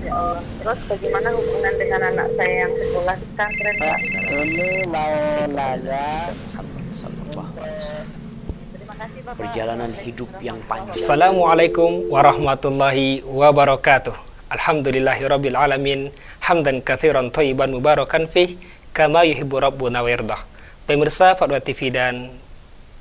Ya Allah. Terus bagaimana hubungan dengan anak saya yang sekolah di pesantren? Pak? Ini mau nanya. Muhammad sallallahu alaihi wasallam. Terima kasih Bapak. Perjalanan hidup yang panjang. Assalamualaikum warahmatullahi wabarakatuh. Alhamdulillahirabbil alamin, hamdan katsiran thayyiban mubarakan fih, kama yuhibbu rabbuna wa yardah. Pemirsa Fatwa TV dan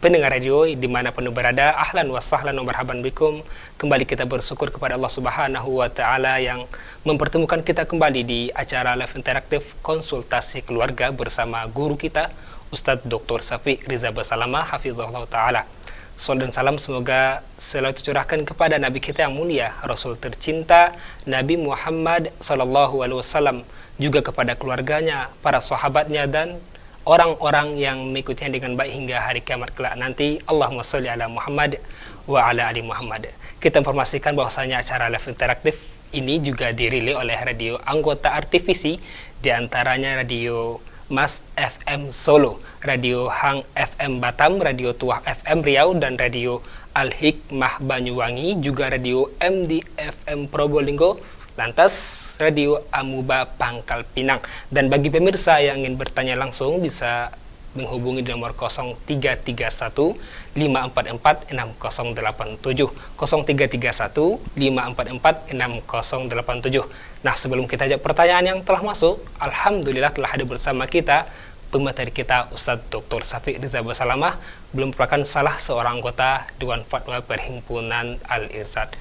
pendengar radio dimanapun berada, ahlan wa sahlan wa marhaban bikum. Kembali kita bersyukur kepada Allah Subhanahu wa Ta'ala yang mempertemukan kita kembali di acara live interaktif konsultasi keluarga bersama guru kita Ustadz Dr. Syafiq Riza Basalamah hafizahullah ta'ala. Salam dan salam semoga selalu tercurahkan kepada Nabi kita yang mulia, Rasul tercinta Nabi Muhammad sallallahu alaihi wasallam, juga kepada keluarganya, para sahabatnya dan orang-orang yang mengikutinya dengan baik hingga hari kiamat kelak nanti. Allahumma sholli ala Muhammad wa ala ali Muhammad. Kita informasikan bahwasanya acara live interaktif ini juga dirilis oleh radio anggota RTVC, diantaranya radio Mas FM Solo, Radio Hang FM Batam, Radio Tuah FM Riau, dan Radio Al Hikmah Banyuwangi, juga Radio MD FM Probolinggo, lantas Radio Amuba Pangkal Pinang. Dan bagi pemirsa yang ingin bertanya langsung bisa menghubungi di nomor 0331 544 6087 0331 544 6087. Nah, sebelum kita jawab pertanyaan yang telah masuk, alhamdulillah telah hadir bersama kita pemateri kita Ustadz Dr. Syafiq Riza Basalamah, belum merupakan salah seorang anggota Dewan Fatwa Perhimpunan Al-Irsyad.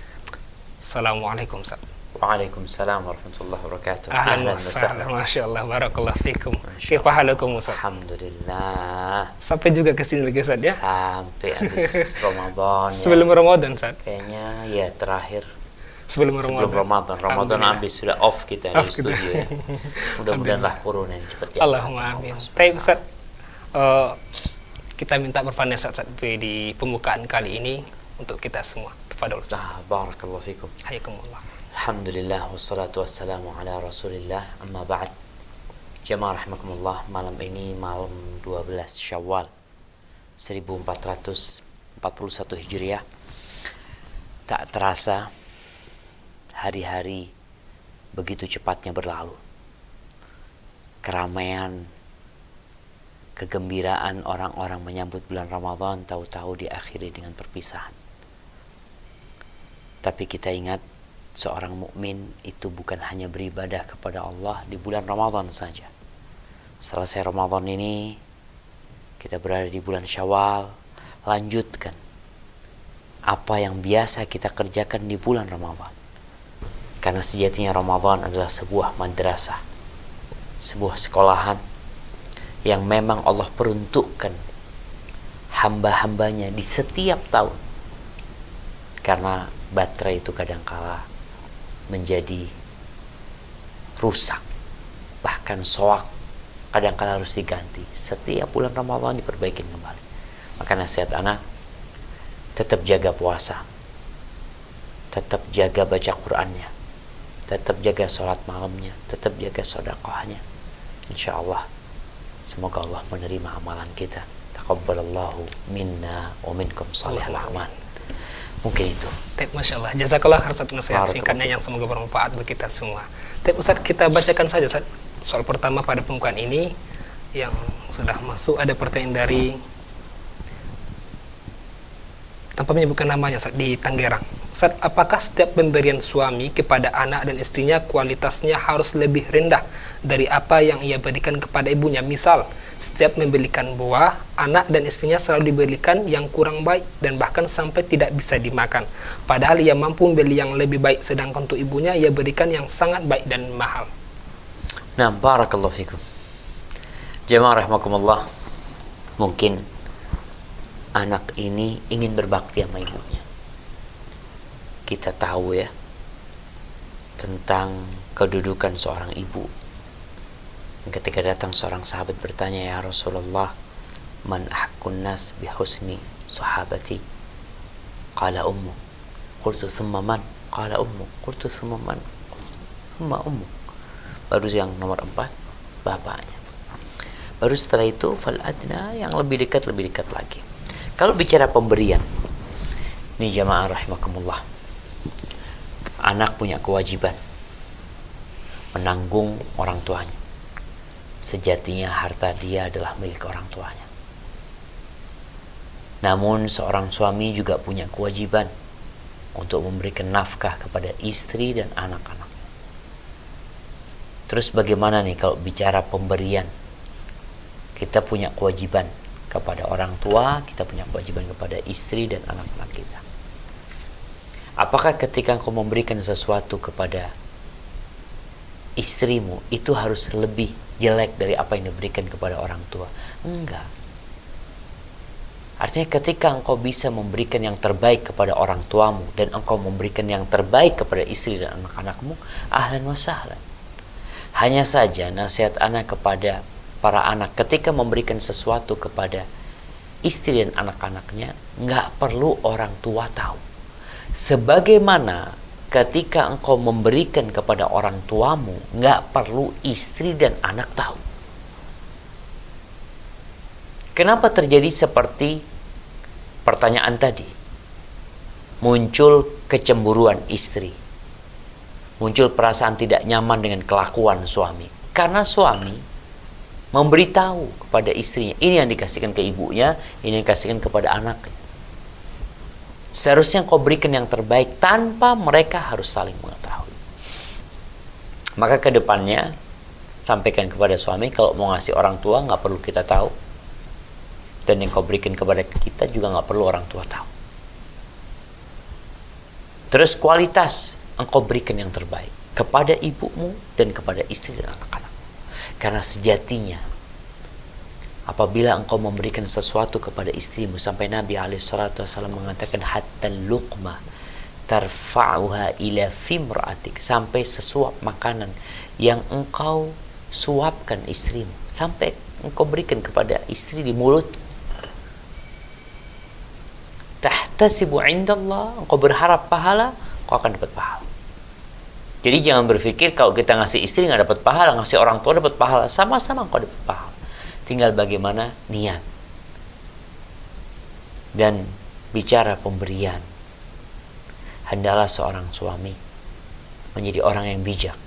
Assalamualaikum Ustaz. Waalaikumsalam warahmatullahi wabarakatuh. Ahlan wa sahlan, masyaallah, barakallahu fikum. Kaifa halukum Ustaz? Alhamdulillah. Sampai juga ke sini lagi Ustaz ya? Sampai habis Ramadan. Sebelum Ramadan Ustaz? Kayaknya ya terakhir Sebelum Ramadan. Ramadan habis sudah off kita di studio ya. Mudah-mudahan lah corona ini cepat ya. Allahumma amin. Baik Ustaz, kita minta berpandang Ustaz di pembukaan kali ini untuk kita semua. Tafadhol Ustaz. Barakallahu fikum. Hayakumullah. Alhamdulillah wassalatu wassalamu ala Rasulillah, amma ba'd. Jamaah rahimakumullah, malam ini malam 12 Syawal 1441 Hijriah. Tak terasa hari-hari begitu cepatnya berlalu. Keramaian, kegembiraan orang-orang menyambut bulan Ramadan tahu-tahu diakhiri dengan perpisahan. Tapi kita ingat, seorang mukmin itu bukan hanya beribadah kepada Allah di bulan Ramadan saja. Selesai Ramadan ini, kita berada di bulan Syawal, lanjutkan apa yang biasa kita kerjakan di bulan Ramadan. Karena sejatinya Ramadan adalah sebuah madrasah, sebuah sekolahan yang memang Allah peruntukkan hamba-hambanya di setiap tahun. Karena baterai itu kadangkala menjadi rusak, bahkan soak, kadangkala harus diganti. Setiap bulan Ramadan diperbaiki kembali. Maka nasihat anak, tetap jaga puasa, tetap jaga baca Qur'annya, tetap jaga sholat malamnya, tetap jaga sedekahnya. Insyaallah semoga Allah menerima amalan kita. Taqabbalallahu minna wa minkum shalihal a'mal. Mungkin itu. Masya Allah, jazakallah khairan nasihat singkatnya yang semoga bermanfaat bagi kita semua. Ustaz, kita bacakan saja Ustaz. Soal pertama pada pembukaan ini yang sudah masuk, ada pertanyaan dari tanpa menyebutkan namanya Ustaz, di Tangerang. Ustaz, apakah setiap pemberian suami kepada anak dan istrinya kualitasnya harus lebih rendah dari apa yang ia berikan kepada ibunya? Misal, setiap memberikan buah, anak dan istrinya selalu diberikan yang kurang baik dan bahkan sampai tidak bisa dimakan. Padahal ia mampu membeli yang lebih baik, sedangkan untuk ibunya ia berikan yang sangat baik dan mahal. Nah, barakallahu fikum. Jamaah rahimakumullah, mungkin anak ini ingin berbakti sama ibunya. Kita tahu ya tentang kedudukan seorang ibu. Ketika datang seorang sahabat bertanya, ya Rasulullah, man ahkun nas bihusni sahabati? Qala ummu. Qultu thumma man? Qala ummu. Qultu thumma man? Thumma ummu. Baru yang nomor 4, bapaknya. Baru setelah itu fal adna, yang lebih dekat lagi. Kalau bicara pemberian, ini jamaah rahimakumullah, anak punya kewajiban menanggung orang tuanya. Sejatinya harta dia adalah milik orang tuanya. Namun seorang suami juga punya kewajiban untuk memberikan nafkah kepada istri dan anak-anak. Terus bagaimana nih kalau bicara pemberian? Kita punya kewajiban kepada orang tua, kita punya kewajiban kepada istri dan anak-anak kita. Apakah ketika engkau memberikan sesuatu kepada istrimu, itu harus lebih jelek dari apa yang diberikan kepada orang tua? Enggak. Artinya ketika engkau bisa memberikan yang terbaik kepada orang tuamu dan engkau memberikan yang terbaik kepada istri dan anak-anakmu, ahlan wa sahlan. Hanya saja nasihat anak kepada para anak, ketika memberikan sesuatu kepada istri dan anak-anaknya, nggak perlu orang tua tahu. Sebagaimana ketika engkau memberikan kepada orang tuamu, nggak perlu istri dan anak tahu. Kenapa terjadi seperti pertanyaan tadi? Muncul kecemburuan istri, muncul perasaan tidak nyaman dengan kelakuan suami, karena suami memberitahu kepada istrinya, ini yang dikasihkan ke ibunya, ini yang dikasihkan kepada anaknya. Seharusnya kau berikan yang terbaik tanpa mereka harus saling mengetahui. Maka ke depannya sampaikan kepada suami, kalau mau ngasih orang tua nggak perlu kita tahu, dan yang kau berikan kepada kita juga nggak perlu orang tua tahu. Terus kualitas, engkau berikan yang terbaik kepada ibumu dan kepada istri dan anak-anak. Karena sejatinya apabila engkau memberikan sesuatu kepada istrimu, sampai Nabi SAW mengatakan hatta luqma tarfa'uha ila fimra'atik, sampai sesuap makanan yang engkau suapkan istrimu, sampai engkau berikan kepada istri di mulut, tahtasibu indallah, engkau berharap pahala, engkau akan dapat pahala. Jadi jangan berpikir kalau kita ngasih istri nggak dapat pahala, ngasih orang tua dapat pahala. Sama-sama engkau dapat pahala. Tinggal bagaimana niat. Dan bicara pemberian, hendaklah seorang suami menjadi orang yang bijak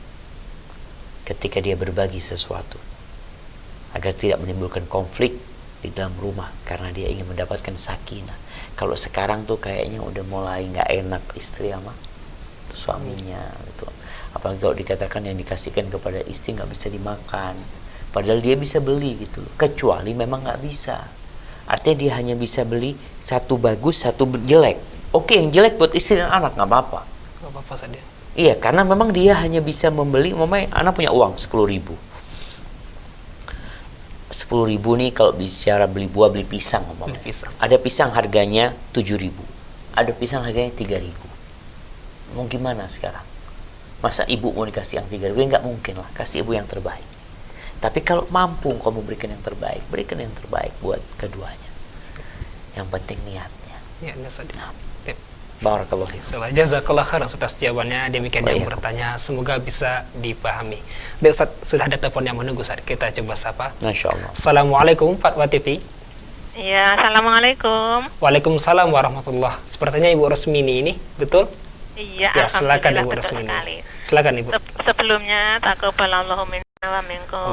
ketika dia berbagi sesuatu, agar tidak menimbulkan konflik di dalam rumah karena dia ingin mendapatkan sakinah. Kalau sekarang tuh kayaknya udah mulai nggak enak istri sama suaminya gitu. Apalagi kalau dikatakan yang dikasihkan kepada istri nggak bisa dimakan, padahal dia bisa beli gitu loh. Kecuali memang nggak bisa, artinya dia hanya bisa beli satu bagus satu jelek. Oke, yang jelek buat istri dan anak nggak apa-apa. Nggak apa-apa saja. Iya, karena memang dia hanya bisa membeli, mamanya anak punya uang 10.000. 10.000 nih kalau bicara beli buah, beli pisang umpamanya. Ada pisang harganya 7.000, ada pisang harganya 3.000. Mau gimana sekarang? Masa ibu mau dikasih yang 3.000? Nggak mungkin lah, kasih ibu yang terbaik. Tapi kalau mampu kau memberikan yang terbaik, berikan yang terbaik buat keduanya. Yang penting niatnya. Niatnya saja. Barakallahu fiik. Jazakallah khairan atas jawabannya. Demikian yang bertanya, semoga bisa dipahami. Baik Ustaz, sudah ada telepon yang menunggu saat kita coba sapa. Masyaallah. Assalamualaikum Fatwa TV. Iya, assalamualaikum. Waalaikumsalam warahmatullah. Sepertinya Ibu Rosmini ini, betul? Iya, Ya, silakan Ibu betul Rosmini. sekali. Silakan Ibu. Sebelumnya taqabbalallahu minna wa minkum.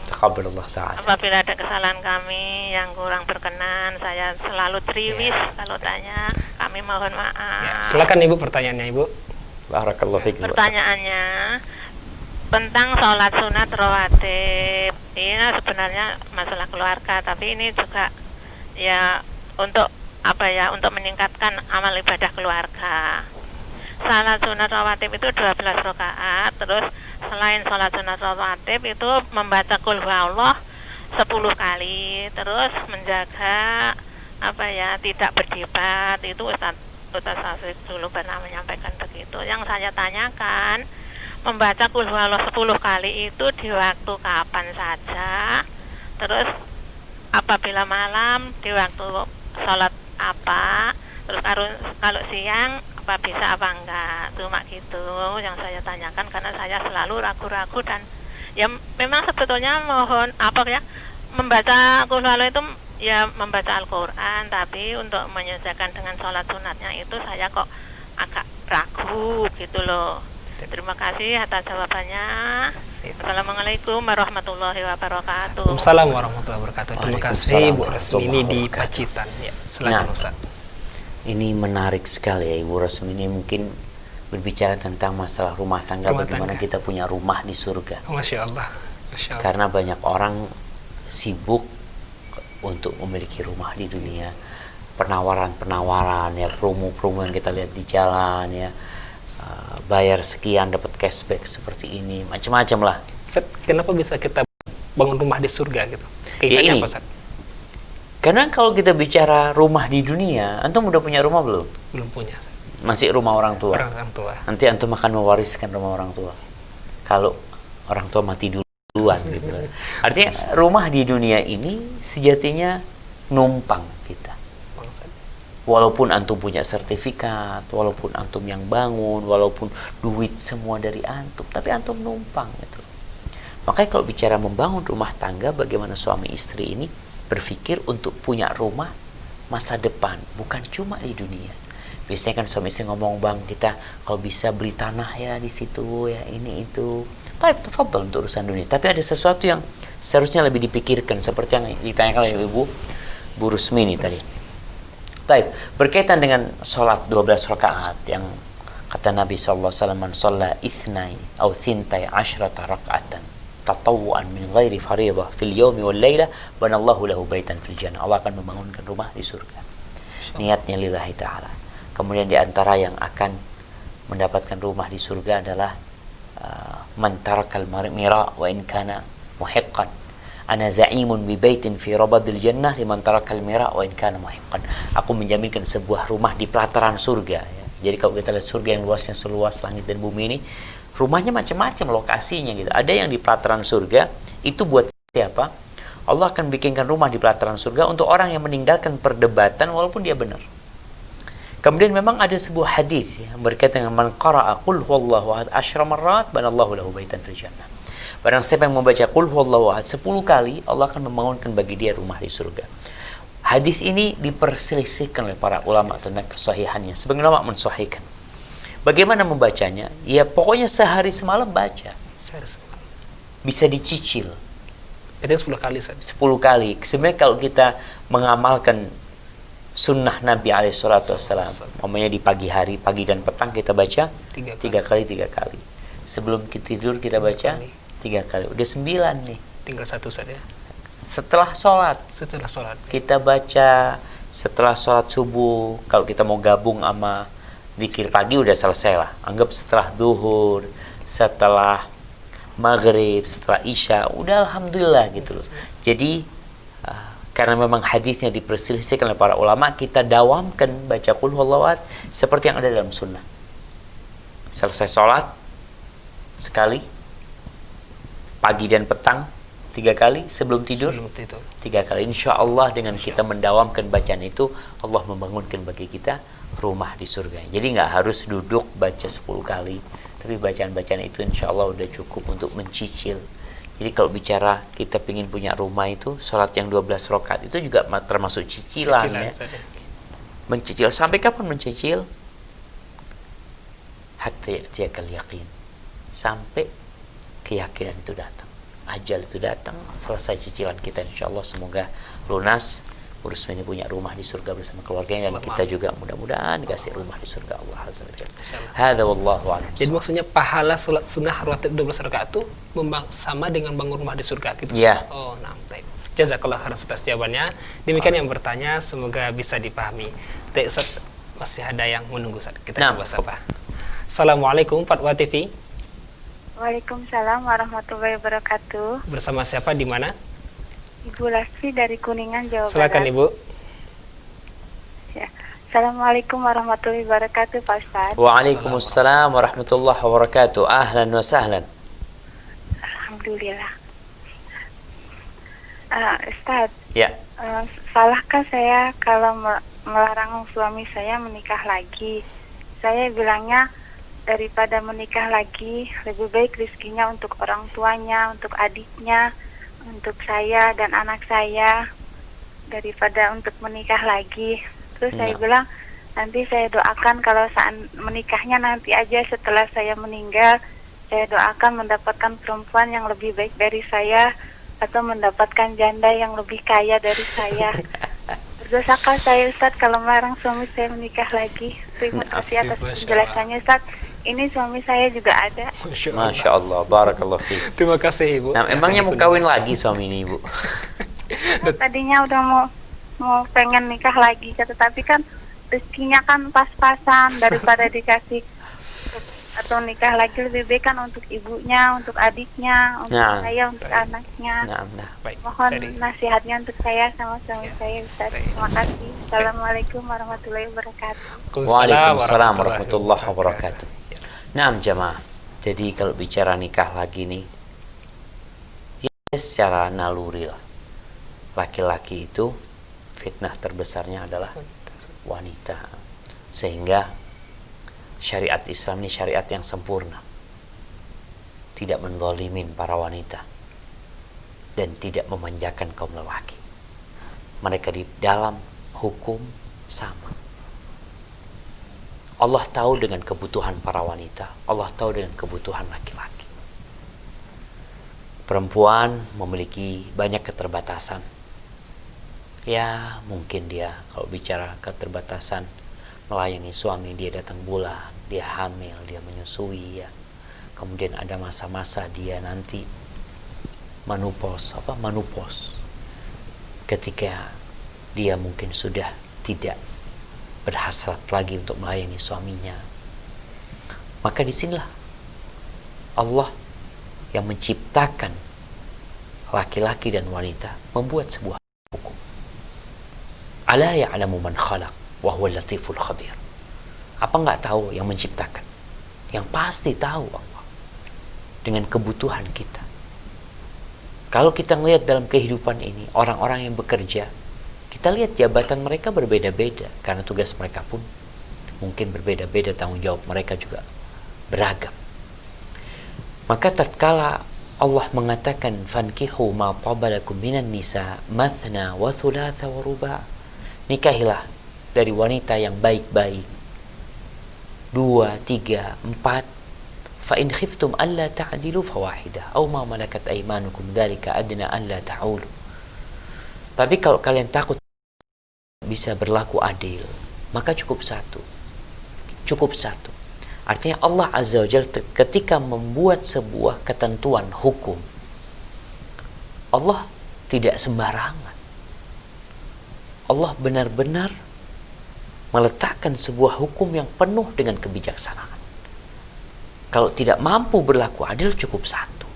Taqabbalallah ta'ala. Apabila ada kesalahan kami yang kurang berkenan, saya selalu triwis kalau tanya, kami mohon maaf. Ya, silakan Ibu pertanyaannya Ibu. Barakallahu fiik. Pertanyaannya tentang sholat sunat rawatib. Ini sebenarnya masalah keluarga, tapi ini juga ya untuk apa ya, untuk meningkatkan amal ibadah keluarga. Salat sunat rawatib itu 12 rakaat, terus selain sholat sunat rawatib itu membaca qul huwallah 10 kali, terus menjaga apa ya, tidak berdebat. Itu Ustaz Asif dulu pernah menyampaikan begitu. Yang saya tanyakan, membaca qul huwallah 10 kali itu di waktu kapan saja, terus apabila malam di waktu sholat apa, terus kalau siang apa bisa apa enggak, cuma gitu yang saya tanyakan, karena saya selalu ragu-ragu dan ya memang sebetulnya mohon apa ya, membaca qul huwallah itu ya membaca Al-Quran, tapi untuk menyesuaikan dengan sholat sunatnya itu saya kok agak ragu ibu gitu loh. Terima kasih atas jawabannya. Assalamualaikum warahmatullahi wabarakatuh. Waalaikumsalam warahmatullahi wabarakatuh. Terima kasih Bu Rasmini di Wabarakatuh. Pacitan. Ya, silakan Nah. Ustaz. Ini menarik sekali ya Ibu Rasmini, mungkin berbicara tentang masalah rumah tangga, Rumah bagaimana tangga. kita punya rumah di surga. Masya Allah. Masya Allah. Karena banyak orang sibuk untuk memiliki rumah di dunia, penawaran-penawaran ya, promo-promo yang kita lihat di jalan ya, bayar sekian dapat cashback seperti ini, macam-macam lah. Ustaz, kenapa bisa kita bangun rumah di surga gitu? Ya Kaitannya ini. apa, Ustaz? Karena kalau kita bicara rumah di dunia, antum udah punya rumah belum? Belum punya, Ustaz. Masih rumah orang tua. Orang tua. Nanti antum akan mewariskan rumah orang tua. Kalau orang tua mati duluan gitu. Artinya rumah di dunia ini sejatinya numpang kita. Bang Ustaz. Walaupun antum punya sertifikat, walaupun antum yang bangun, walaupun duit semua dari antum, tapi antum numpang gitu. Makanya kalau bicara membangun rumah tangga, bagaimana suami istri ini berpikir untuk punya rumah masa depan, bukan cuma di dunia. Biasanya kan suami istri ngomong, bang kita kalau bisa beli tanah ya di situ ya, ini itu. Tapi tafadhol untuk urusan dunia. Tapi ada sesuatu yang seharusnya lebih dipikirkan, seperti yang ditanyakan oleh Ibu Bu Rusmini tadi. Taib, berkaitan dengan sholat 12 rakaat yang kata Nabi sallallahu alaihi wasallam, "Man shalla ithnai aw thintai asyrata raka'atan tatawwuan min ghairi fardhah fil yawmi wal laila banallahu lahu baitan fil jannah." Allah akan membangunkan rumah di surga. Niatnya lillahi taala. Kemudian di antara yang akan mendapatkan rumah di surga adalah man tarakal mira wa in kana muhiqqan. Ana za'imun bi baitin fi rabadil jannah liman tarakal mira wa in kana muhiqqan. Aku menjaminkan sebuah rumah di pelataran surga ya. Jadi kalau kita lihat surga yang luasnya seluas langit dan bumi ini, rumahnya macam-macam lokasinya gitu. Ada yang di pelataran surga, itu buat siapa? Allah akan bikinkan rumah di pelataran surga untuk orang yang meninggalkan perdebatan walaupun dia benar. Kemudian memang ada sebuah hadis yang berkaitan dengan man qara'a qul huwallahu ahad 10 marrat banallahu lahu baitan fil jannah. Barang siapa yang membaca qul huwallahu ahad 10 kali, Allah akan membangunkan bagi dia rumah di surga. Hadis ini diperselisihkan oleh para ulama tentang kesahihannya. Sebagian ulama mensahihkan. Bagaimana membacanya? Ya pokoknya sehari semalam baca. Bisa dicicil. Itu 10 kali, Ustaz. 10 kali. Sebenarnya kalau kita mengamalkan sunnah Nabi alaihissalam, namanya di pagi hari, pagi dan petang kita baca 3 kali 3 kali. Sebelum kita tidur kita baca 3 kali. Udah 9 nih. Tinggal 1 saja. Setelah sholat Setelah sholat. kita baca, setelah sholat subuh. Kalau kita mau gabung sama zikir pagi udah selesai lah. Anggap setelah duhur, setelah maghrib, setelah isya, udah alhamdulillah gitu loh. Jadi karena memang hadisnya diperselisihkan oleh para ulama, kita dawamkan baca qul huwallahu ahad seperti yang ada dalam sunnah. Selesai sholat sekali, pagi dan petang 3 kali, sebelum tidur 3 kali. Insya Allah dengan kita mendawamkan bacaan itu, Allah membangunkan bagi kita rumah di surga. Jadi nggak harus duduk baca 10 kali, tapi bacaan-bacaan itu insya Allah udah cukup untuk mencicil. Jadi kalau bicara kita ingin punya rumah itu, sholat yang 12 rakaat itu juga termasuk cicilan ya. Mencicil, sampai kapan mencicil? Hatta ya'tiyakal yaqin. Sampai keyakinan itu datang, ajal itu datang, selesai cicilan kita insya Allah. Semoga lunas. Urus ini punya rumah di surga bersama keluarganya, dan kita juga mudah-mudahan dikasih rumah di surga Allah azza wa jalla. Hadza wallahu a'lam. Jadi maksudnya pahala salat sunnah rawatib 12 rakaat itu sama dengan bangun rumah di surga gitu. Iya. Oh, nah, baik. Jazakallah khairan atas jawabannya. Demikian yang bertanya, semoga bisa dipahami. Tapi Ustaz, masih ada yang menunggu, Ustaz. Kita coba sapa. Assalamualaikum Fatwa TV. Waalaikumsalam warahmatullahi wabarakatuh. Bersama siapa, di mana? Ibu Lasfi dari Kuningan, Jawa Barat. Silakan Ibu. Ya. Assalamualaikum warahmatullahi wabarakatuh, Pak Ustaz. Waalaikumsalam warahmatullahi wabarakatuh. Ahlan wa sahlan. Alhamdulillah. Ustaz, Ya. salahkah saya kalau melarang suami saya menikah lagi? Saya bilangnya daripada menikah lagi, lebih baik rezekinya untuk orang tuanya, untuk adiknya, untuk saya dan anak saya, daripada untuk menikah lagi. Terus saya bilang, Nanti saya doakan kalau saat menikahnya nanti aja setelah saya meninggal, saya doakan mendapatkan perempuan yang lebih baik dari saya atau mendapatkan janda yang lebih kaya dari saya. Berdosakah saya Ustadz kalau melarang suami saya menikah lagi? Terima kasih atas penjelasannya Ustadz. Ini suami saya juga ada. Masya Allah, barakallahu fiik. Terima kasih Ibu. Nah, emangnya mau kawin lagi suami ini, Ibu? Tadinya udah mau pengen nikah lagi, tetapi kan rezekinya kan pas-pasan, daripada dikasih atau nikah lagi lebih baik kan untuk ibunya, untuk adiknya, untuk Nah, saya, untuk anaknya. Nah. Baik, Mohon Sari. nasihatnya untuk saya sama suami Ya. saya Ustaz. Baik. Terima kasih. Assalamualaikum warahmatullahi wabarakatuh. Waalaikumsalam warahmatullahi wabarakatuh. Nah, jamaah. Jadi kalau bicara nikah lagi nih, ya secara naluri lah. Laki-laki itu fitnah terbesarnya adalah wanita. Sehingga syariat Islam ini syariat yang sempurna. Tidak menzalimin para wanita dan tidak memanjakan kaum lelaki. Mereka di dalam hukum sama. Allah tahu dengan kebutuhan para wanita, Allah tahu dengan kebutuhan laki-laki. Perempuan memiliki banyak keterbatasan. Ya, mungkin dia kalau bicara keterbatasan melayani suami, dia datang bulan, dia hamil, dia menyusui ya. Kemudian ada masa-masa dia nanti menopause. Ketika dia mungkin sudah tidak berhasrat lagi untuk melayani suaminya. Maka disinilah Allah yang menciptakan laki-laki dan wanita membuat sebuah hukum. Ala ya'lamu man khalaq wa huwal latiful khabir. Apa enggak tahu yang menciptakan? Yang pasti tahu Allah dengan kebutuhan kita. Kalau kita melihat dalam kehidupan ini, orang-orang yang bekerja, kita lihat jabatan mereka berbeda-beda karena tugas mereka pun mungkin berbeda-beda, tanggung jawab mereka juga beragam. Maka tatkala Allah mengatakan fankihu ma tabalakum minan nisa mathna wa thulatha wa ruba', nikahilah dari wanita yang baik-baik 2, 3, 4. Fa in khiftum alla ta'dilu fawahidah aw ma malakat aymanukum dzalika adna alla ta'ulu. Tapi kalau kalian takut bisa berlaku adil, maka cukup satu. Artinya Allah Azza wa Jalla ketika membuat sebuah ketentuan hukum, Allah tidak sembarangan. Allah benar-benar meletakkan sebuah hukum yang penuh dengan kebijaksanaan. Kalau tidak mampu berlaku adil, cukup satu.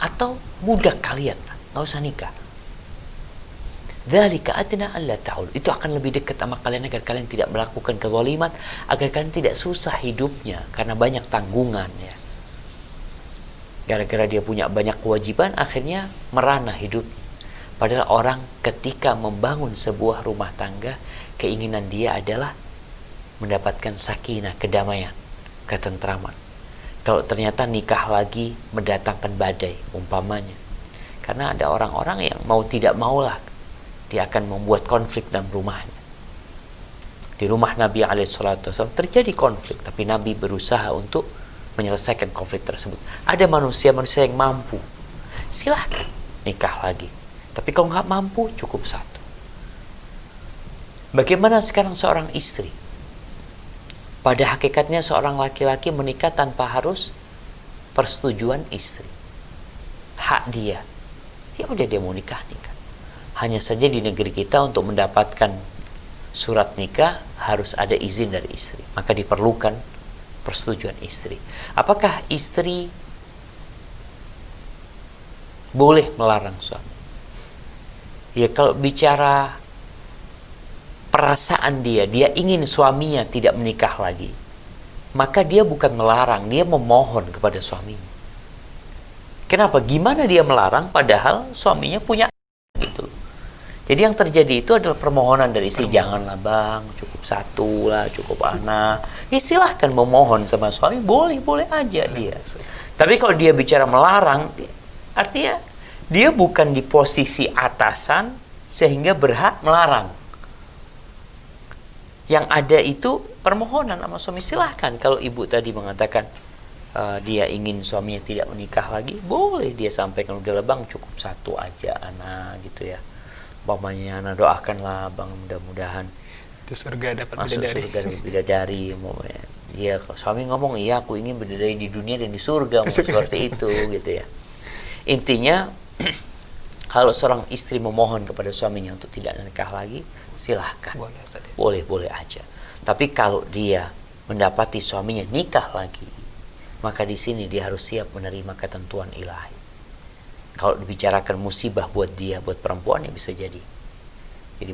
Atau budak kalian, nggak usah nikah. Dzalika adna alla ta'ul. Itu akan lebih dekat sama kalian agar kalian tidak melakukan kezaliman, agar kalian tidak susah hidupnya karena banyak tanggungan ya. Gara-gara dia punya banyak kewajiban, akhirnya merana hidupnya. Padahal orang ketika membangun sebuah rumah tangga, keinginan dia adalah mendapatkan sakinah, kedamaian, ketentraman. Kalau ternyata nikah lagi mendatangkan badai umpamanya, karena ada orang-orang yang mau tidak maulah dia akan membuat konflik dalam rumahnya. Di rumah Nabi SAW terjadi konflik, tapi Nabi berusaha untuk menyelesaikan konflik tersebut. Ada manusia-manusia yang mampu, silahkan nikah lagi. Tapi kalau nggak mampu, cukup satu. Bagaimana sekarang seorang istri? Pada hakikatnya seorang laki-laki menikah tanpa harus persetujuan istri. Hak dia. Ya udah dia mau nikah. Hanya saja di negeri kita untuk mendapatkan surat nikah harus ada izin dari istri. Maka diperlukan persetujuan istri. Apakah istri boleh melarang suami? Ya kalau bicara perasaan dia ingin suaminya tidak menikah lagi, maka dia bukan melarang, dia memohon kepada suaminya. Kenapa? Gimana dia melarang padahal suaminya punya gitu. Jadi yang terjadi itu adalah permohonan dari istri. Janganlah bang, cukup satu lah, cukup anak. Ya silahkan memohon sama suami, boleh aja dia. Tapi kalau dia bicara melarang, artinya dia bukan di posisi atasan sehingga berhak melarang. Yang ada itu permohonan sama suami. Silahkan kalau ibu tadi mengatakan dia ingin suaminya tidak menikah lagi, boleh dia sampaikan, udah bang cukup satu aja anak gitu ya. Umpamanya anak doakanlah bang mudah-mudahan Di surga dapat masuk bidadari. surga bidadari. Umpamanya dia suami ngomong iya aku ingin bidadari di dunia dan di surga, seperti itu gitu ya. Intinya kalau seorang istri memohon kepada suaminya untuk tidak nikah lagi, silahkan, Boleh, Ustaz. boleh aja. Tapi kalau dia mendapati suaminya nikah lagi, maka di sini dia harus siap menerima ketentuan ilahi. Kalau dibicarakan musibah buat dia, buat perempuan ya bisa jadi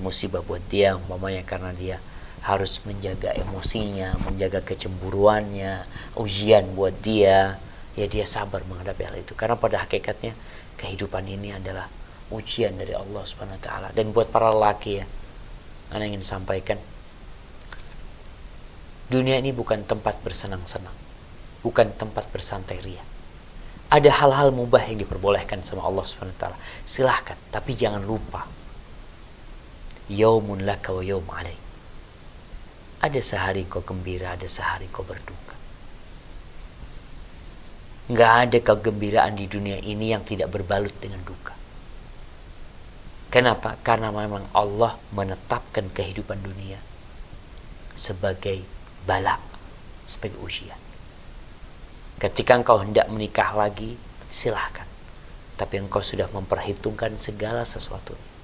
musibah buat dia, umpamanya karena dia harus menjaga emosinya, menjaga kecemburuannya, ujian buat dia, ya dia sabar menghadapi hal itu. Karena pada hakikatnya kehidupan ini adalah ujian dari Allah Subhanahu wa taala. Dan buat para lelaki ya, ana ingin sampaikan, dunia ini bukan tempat bersenang-senang, bukan tempat bersantai ria. Ada hal-hal mubah yang diperbolehkan sama Allah Subhanahu wa taala. Silahkan, tapi jangan lupa yaumun laka wa yaum alaik. Ada sehari kau gembira, ada sehari kau berduka. Nggak ada kegembiraan di dunia ini yang tidak berbalut dengan duka. Kenapa? Karena memang Allah menetapkan kehidupan dunia sebagai bala, sebagai ujian. Ketika engkau hendak menikah lagi, silahkan. Tapi engkau sudah memperhitungkan segala sesuatunya.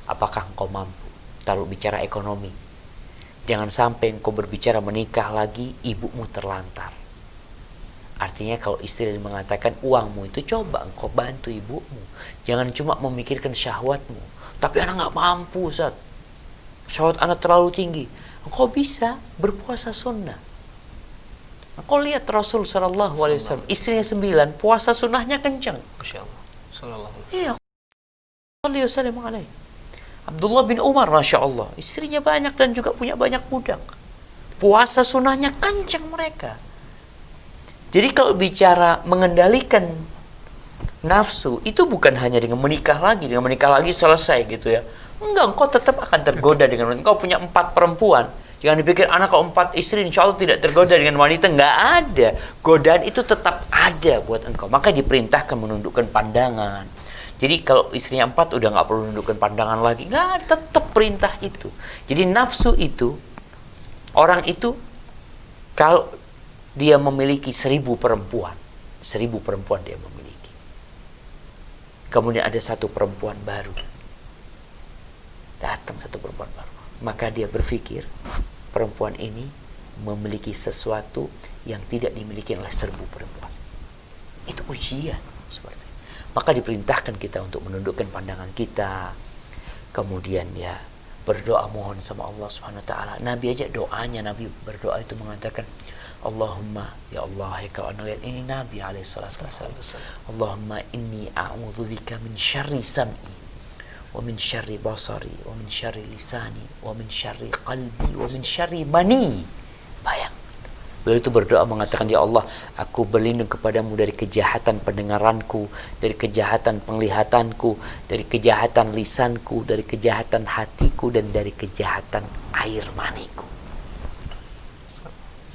Apakah engkau mampu? Taruh bicara ekonomi. Jangan sampai engkau berbicara menikah lagi, ibumu terlantar. Artinya kalau istri mengatakan uangmu itu, coba engkau bantu ibumu. Jangan cuma memikirkan syahwatmu. Tapi anak nggak mampu, Ustaz. Syahwat anak terlalu tinggi. Engkau bisa berpuasa sunnah. Engkau lihat Rasul sallallahu alaihi wasallam, istrinya 9, puasa sunnahnya kencang. Masya Allah. Sallallahu alaihi Iya. Alaihi wasallam alaihi. Abdullah bin Umar, Masya Allah, istrinya banyak dan juga punya banyak budak. Puasa sunnahnya kencang mereka. Jadi kalau bicara mengendalikan nafsu, itu bukan hanya dengan menikah lagi selesai gitu ya. Enggak, engkau tetap akan tergoda dengan wanita. Engkau punya 4 perempuan. Jangan dipikir anak kau 4 istri, insya Allah tidak tergoda dengan wanita. Enggak ada. Godaan itu tetap ada buat engkau. Maka diperintahkan menundukkan pandangan. Jadi kalau istrinya 4 udah nggak perlu menundukkan pandangan lagi. Nggak, tetap perintah itu. Jadi nafsu itu, orang itu kalau dia memiliki 1000 perempuan, 1000 perempuan dia memiliki. Kemudian ada satu perempuan baru. Datang satu perempuan baru. Maka dia berpikir, perempuan ini memiliki sesuatu yang tidak dimiliki oleh 1000 perempuan. Itu ujian seperti itu. Maka diperintahkan kita untuk menundukkan pandangan kita. Kemudian ya berdoa mohon sama Allah Subhanahu wa taala. Nabi aja doanya, Nabi berdoa itu mengatakan, Allahumma, ya Allah, ya kalau anda lihat ini Nabi alaihi salatu wasallam. Allahumma inni a'udzubika min syarri sam'i wa min syarri basari wa min syarri lisani wa min syarri qalbi wa min syarri mani. Bayang. Beliau itu berdoa mengatakan, ya Allah, aku berlindung kepadamu dari kejahatan pendengaranku, dari kejahatan penglihatanku, dari kejahatan lisanku, dari kejahatan hatiku, dan dari kejahatan air maniku.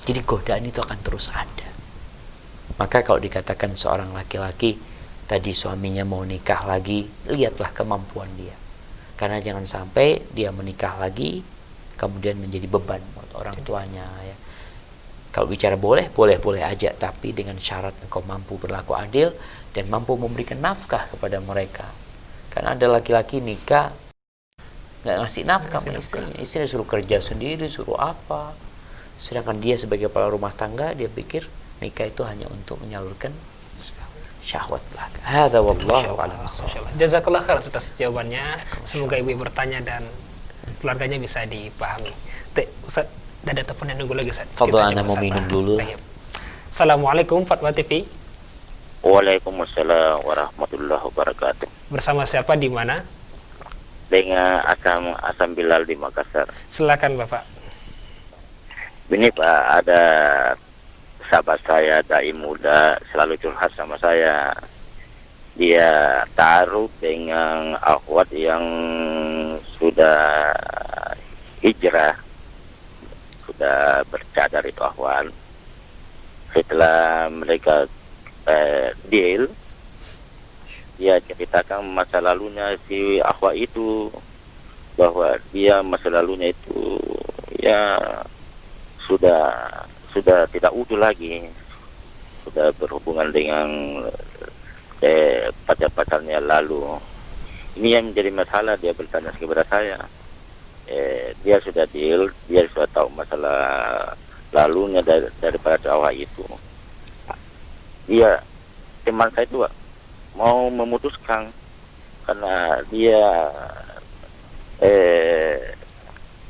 Jadi godaan itu akan terus ada. Maka kalau dikatakan seorang laki-laki tadi suaminya mau nikah lagi, lihatlah kemampuan dia. Karena jangan sampai dia menikah lagi kemudian menjadi beban buat orang tuanya ya. Kalau bicara boleh aja, tapi dengan syarat engkau mampu berlaku adil dan mampu memberikan nafkah kepada mereka. Karena ada laki-laki nikah nggak ngasih nafkah sama istrinya. Istrinya suruh kerja sendiri, suruh apa. Sedangkan dia sebagai kepala rumah tangga, dia pikir nikah itu hanya untuk menyalurkan syahwat belaka. Hadza wallahu a'lam. Jazakallah khair atas jawabannya. Semoga ibu bertanya dan keluarganya bisa dipahami. Ustaz, ada telepon yang nunggu lagi, Ustaz. Fadhal, ana mau minum dulu. Assalamualaikum Fatwa TV. Waalaikumsalam warahmatullahi wabarakatuh. Bersama siapa, di mana? Dengan Asam Bilal di Makassar. Silakan Bapak. Ini Pak, ada sahabat saya dai muda selalu curhat sama saya. Dia taruh dengan akhwat yang sudah hijrah sudah bercadar itu akhwan. Setelah mereka deal, dia ceritakan masa lalunya si akhwat itu, bahwa dia masa lalunya itu ya sudah tidak utuh lagi, sudah berhubungan dengan pacar-pacarnya lalu. Ini yang menjadi masalah. Dia bertanya kepada saya, dia sudah deal, dia sudah tahu masalah lalunya daripada cowok itu. Dia, teman saya itu mau memutuskan karena dia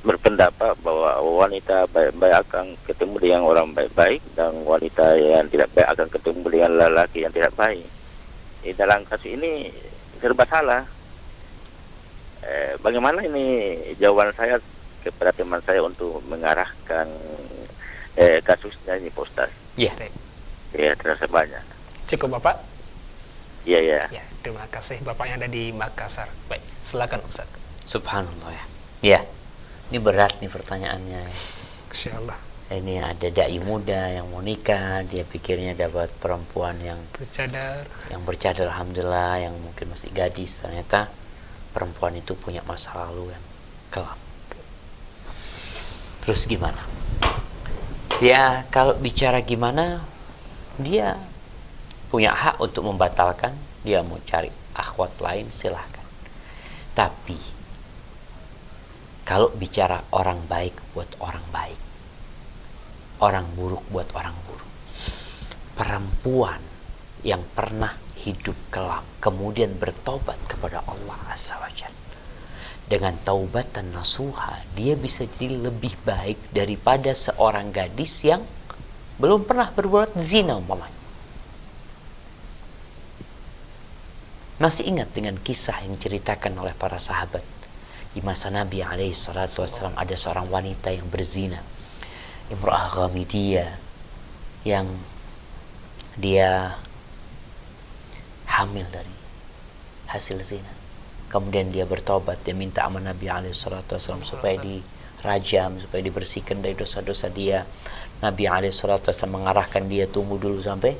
berpendapat bahwa wanita baik-baik akan ketemu dengan orang baik-baik, dan wanita yang tidak baik akan ketemu dengan lelaki yang tidak baik. Dalam kasus ini serba salah. Bagaimana ini jawaban saya kepada teman saya untuk mengarahkan kasusnya ini, Pak Ustaz? Ya. Ya, terasa banyak. Cukup Bapak? Iya, ya. Ya, terima kasih Bapak yang ada di Makassar. Baik, silakan Ustaz. Subhanallah ya. Ya, ini berat nih pertanyaannya. Masya Allah. Ini ada dai muda yang mau nikah, dia pikirnya dapat perempuan yang bercadar, alhamdulillah, yang mungkin masih gadis, ternyata perempuan itu punya masa lalu yang kelam. Terus gimana? Ya, kalau bicara gimana, dia punya hak untuk membatalkan. Dia mau cari akhwat lain, silahkan. Tapi kalau bicara orang baik buat orang baik, orang buruk buat orang buruk, perempuan yang pernah hidup kelam kemudian bertobat kepada Allah Azza wa Jalla, dengan taubatan nasuha, dia bisa jadi lebih baik daripada seorang gadis yang belum pernah berbuat zina umpamanya. Masih ingat dengan kisah yang diceritakan oleh para sahabat di masa Nabi SAW, ada seorang wanita yang berzina, Imra'ah Ghamidiyah, yang dia hamil dari hasil zina. Kemudian dia bertobat, dia minta sama Nabi SAW supaya dirajam, supaya dibersihkan dari dosa-dosa dia. Nabi SAW mengarahkan dia tunggu dulu sampai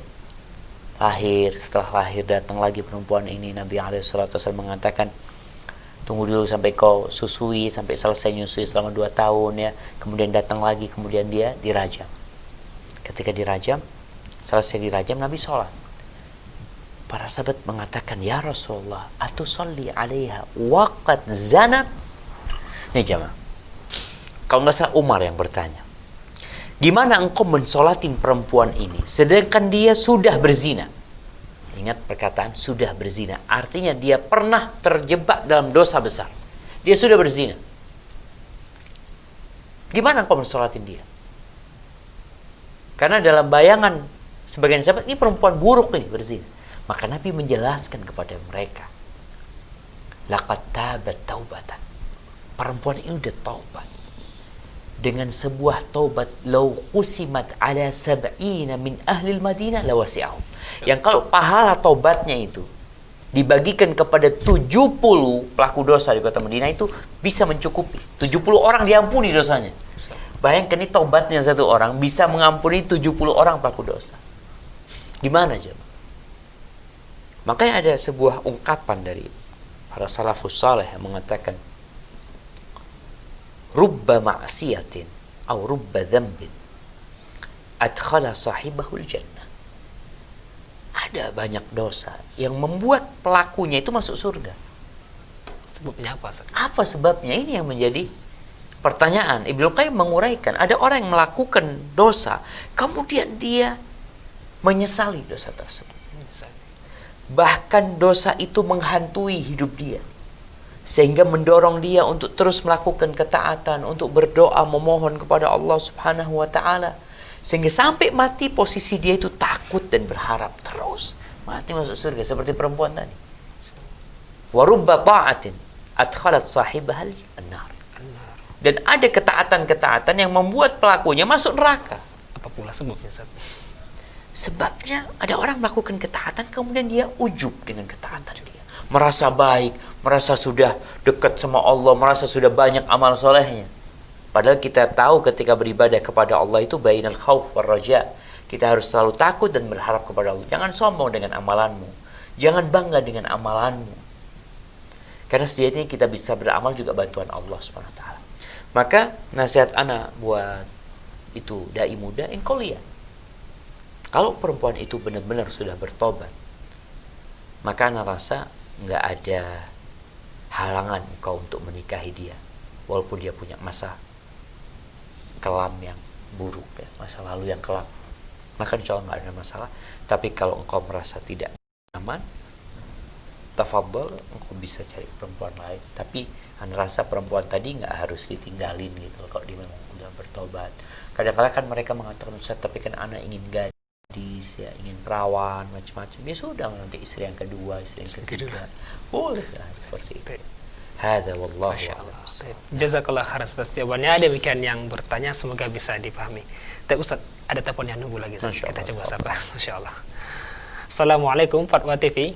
lahir. Setelah lahir datang lagi perempuan ini, Nabi SAW mengatakan, tunggu dulu sampai kau susui, sampai selesai nyusui selama 2 tahun ya. Kemudian datang lagi, kemudian dia dirajam. Ketika dirajam, selesai dirajam, Nabi sholat. Para sahabat mengatakan, ya Rasulullah, atusalli alaiha waqad zanat? Nih jamaah, kalau nggak salah Umar yang bertanya, gimana engkau mensolatin perempuan ini sedangkan dia sudah berzina? Ingat perkataan sudah berzina, artinya dia pernah terjebak dalam dosa besar. Dia sudah berzina. Gimana engkau mensolatin dia? Karena dalam bayangan sebagian sahabat, ini perempuan buruk ini berzina. Maka Nabi menjelaskan kepada mereka, laqad tabat taubatan. Perempuan ini udah taubat. Dengan sebuah taubat, law qusimat ala sab'ina min ahlil Madinah lawasi'ahum. Yang kalau pahala taubatnya itu dibagikan kepada 70 pelaku dosa di kota Madinah, itu bisa mencukupi. 70 orang diampuni dosanya. Bayangkan ini taubatnya satu orang bisa mengampuni 70 orang pelaku dosa. Gimana coba? Makanya ada sebuah ungkapan dari para salafus saleh yang mengatakan, rubba ma'siyatin atau rubba dzambin adkhala sahibahul jannah. Ada banyak dosa yang membuat pelakunya itu masuk surga. Sebabnya apa? Apa sebabnya? Ini yang menjadi pertanyaan. Ibnu Qayyim menguraikan, ada orang yang melakukan dosa kemudian dia menyesali dosa tersebut. Bahkan dosa itu menghantui hidup dia, sehingga mendorong dia untuk terus melakukan ketaatan, untuk berdoa memohon kepada Allah Subhanahu wa taala, sehingga sampai mati posisi dia itu takut dan berharap terus mati masuk surga seperti perempuan tadi. Wa rubba ta'atin adkhalat sahibahal an-nar. Dan ada ketaatan-ketaatan yang membuat pelakunya masuk neraka. Apa pula sebabnya? Sebabnya ada orang melakukan ketaatan kemudian dia ujub dengan ketaatan dia. Merasa baik, merasa sudah dekat sama Allah, merasa sudah banyak amal solehnya. Padahal kita tahu ketika beribadah kepada Allah itu bainal khauf war raja. Kita harus selalu takut dan berharap kepada Allah. Jangan sombong dengan amalanmu. Jangan bangga dengan amalanmu. Karena sejatinya kita bisa beramal juga bantuan Allah Subhanahu wa taala. Maka nasihat ana buat itu dai muda, engkau lihat. Kalau perempuan itu benar-benar sudah bertobat, maka ana rasa nggak ada halangan engkau untuk menikahi dia, walaupun dia punya masa kelam yang buruk, ya, masa lalu yang kelam. Maka insya Allah nggak ada masalah. Tapi kalau engkau merasa tidak aman, tafadhol, engkau bisa cari perempuan lain. Tapi ana rasa perempuan tadi nggak harus ditinggalin gitu kalau dia memang udah bertobat. Kadang-kadang kan mereka mengatakan, Ustaz, tapi kan ana ingin gadis, ya, ingin perawan, macam-macam. Ya sudah, nanti istri yang kedua, istri yang ketiga. Boleh lah seperti itu. Hada wallahu a'lam. Jazakallah khairan atas jawabannya. Demikian yang bertanya, semoga bisa dipahami. Tapi Ustaz, ada telepon yang nunggu lagi. Kita coba sapa. Masya Allah. Assalamualaikum Fatwa TV.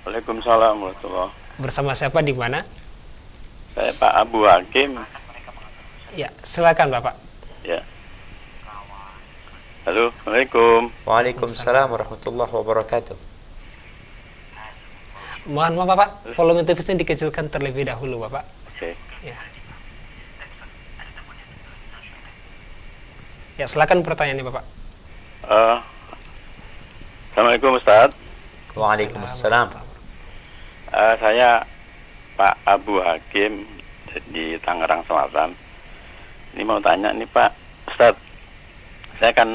Waalaikumsalam warahmatullahi. Bersama siapa, di mana? Saya Pak Abu Hakim. Ya, silakan Bapak. Ya. Halo, Assalamualaikum. Waalaikumsalam warahmatullahi wabarakatuh. Mohon maaf Bapak, volume TV-nya dikecilkan terlebih dahulu Bapak. Oke. Ya. Ya, silakan pertanyaannya Bapak. Assalamualaikum Ustaz. Waalaikumsalam. Saya Pak Abu Hakim di Tangerang Selatan. Ini mau tanya nih Pak Ustaz. Saya kan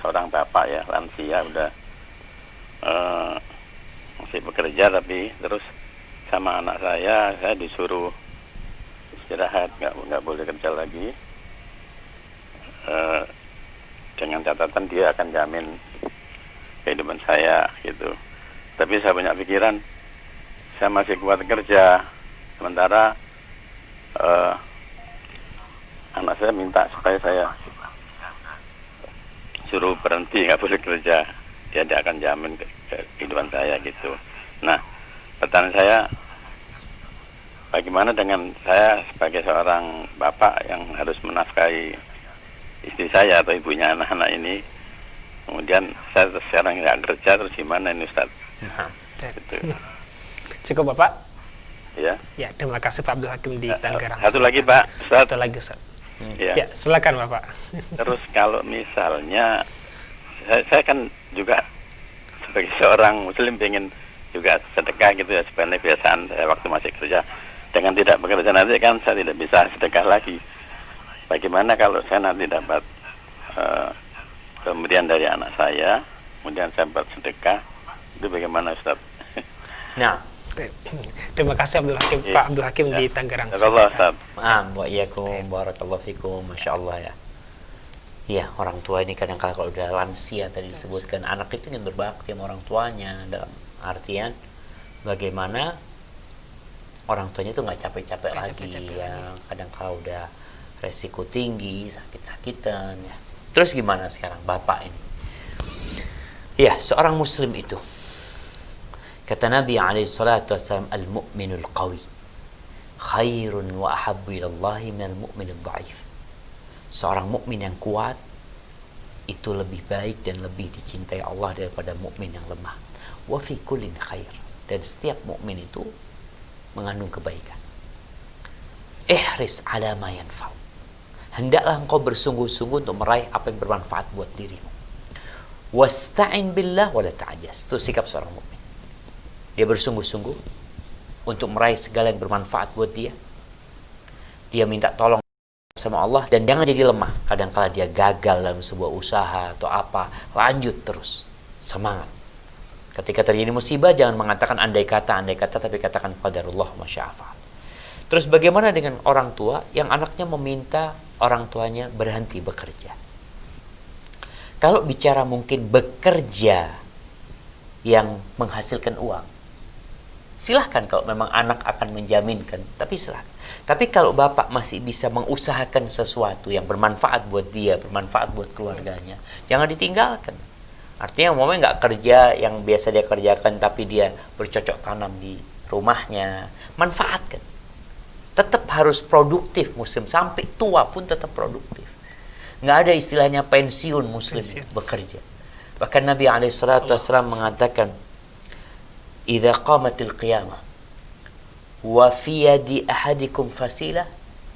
seorang bapak ya, lansia, udah masih bekerja, tapi terus sama anak saya disuruh istirahat, nggak boleh kerja lagi. Dengan catatan dia akan jamin kehidupan saya gitu. Tapi saya punya pikiran, saya masih kuat kerja, sementara anak saya minta supaya saya suruh berhenti, nggak boleh kerja. Dia akan jamin kehidupan saya gitu. Nah, pertanyaan saya, bagaimana dengan saya sebagai seorang bapak yang harus menafkahi istri saya atau ibunya anak-anak ini? Kemudian saya sekarang nggak kerja, terus gimana ini Ustaz? Gitu. Cukup Bapak? Ya. Ya, terima kasih Pak Abdul Hakim di Tangerang. Satu lagi Pak Ustaz. Satu lagi Ustaz. Ya. Ya, silakan Bapak. Terus kalau misalnya saya kan juga sebagai seorang muslim pengen juga sedekah gitu ya, sebenarnya kebiasaan saya waktu masih kerja. Dengan tidak bekerja nanti kan saya tidak bisa sedekah lagi. Bagaimana kalau saya nanti dapat pemberian dari anak saya, kemudian saya buat sedekah, itu bagaimana Ustaz? Nah, Terima kasih Abdul Hakim, Pak Abdul Hakim di Tangerang. Wa iyyakum barakallahu fikum, masyaallah ya. Iya, orang tua ini kadang-kadang kalau udah lansia tadi disebutkan, anak itu ingin berbakti sama orang tuanya, dalam artian bagaimana orang tuanya itu nggak capek-capek lagi ya. Kadang kalau udah resiko tinggi, sakit-sakitan ya. Terus gimana sekarang bapak ini? Ya, seorang muslim itu, kata Nabi SAW, al-mu'minul qawi khairun wa ahabbu ilallahi minal mu'minul dha'if. Seorang mukmin yang kuat itu lebih baik dan lebih dicintai Allah daripada mukmin yang lemah. Wa fi kullin khair, dan setiap mukmin itu mengandung kebaikan. Ihris ala ma yanfa'u, hendaklah engkau bersungguh-sungguh untuk meraih apa yang bermanfaat buat dirimu. Wasta'in billah wa la ta'jaz, itu sikap seorang mukmin. Dia bersungguh-sungguh untuk meraih segala yang bermanfaat buat dia. Dia minta tolong sama Allah dan jangan jadi lemah. Kadang-kala dia gagal dalam sebuah usaha atau apa, lanjut terus, semangat. Ketika terjadi musibah jangan mengatakan andai kata, tapi katakan qadarullah masya'a fa'al. Terus bagaimana dengan orang tua yang anaknya meminta orang tuanya berhenti bekerja? Kalau bicara mungkin bekerja yang menghasilkan uang, silahkan kalau memang anak akan menjaminkan, tapi silahkan. Tapi kalau bapak masih bisa mengusahakan sesuatu yang bermanfaat buat dia, bermanfaat buat keluarganya, jangan ditinggalkan. Artinya umpamanya nggak kerja yang biasa dia kerjakan, tapi dia bercocok tanam di rumahnya, manfaatkan. Tetap harus produktif muslim, sampai tua pun tetap produktif. Nggak ada istilahnya pensiun muslim bekerja. Bahkan Nabi SAW mengatakan, "Idza qamatil qiyamah wa fi yadi ahadikum fasilah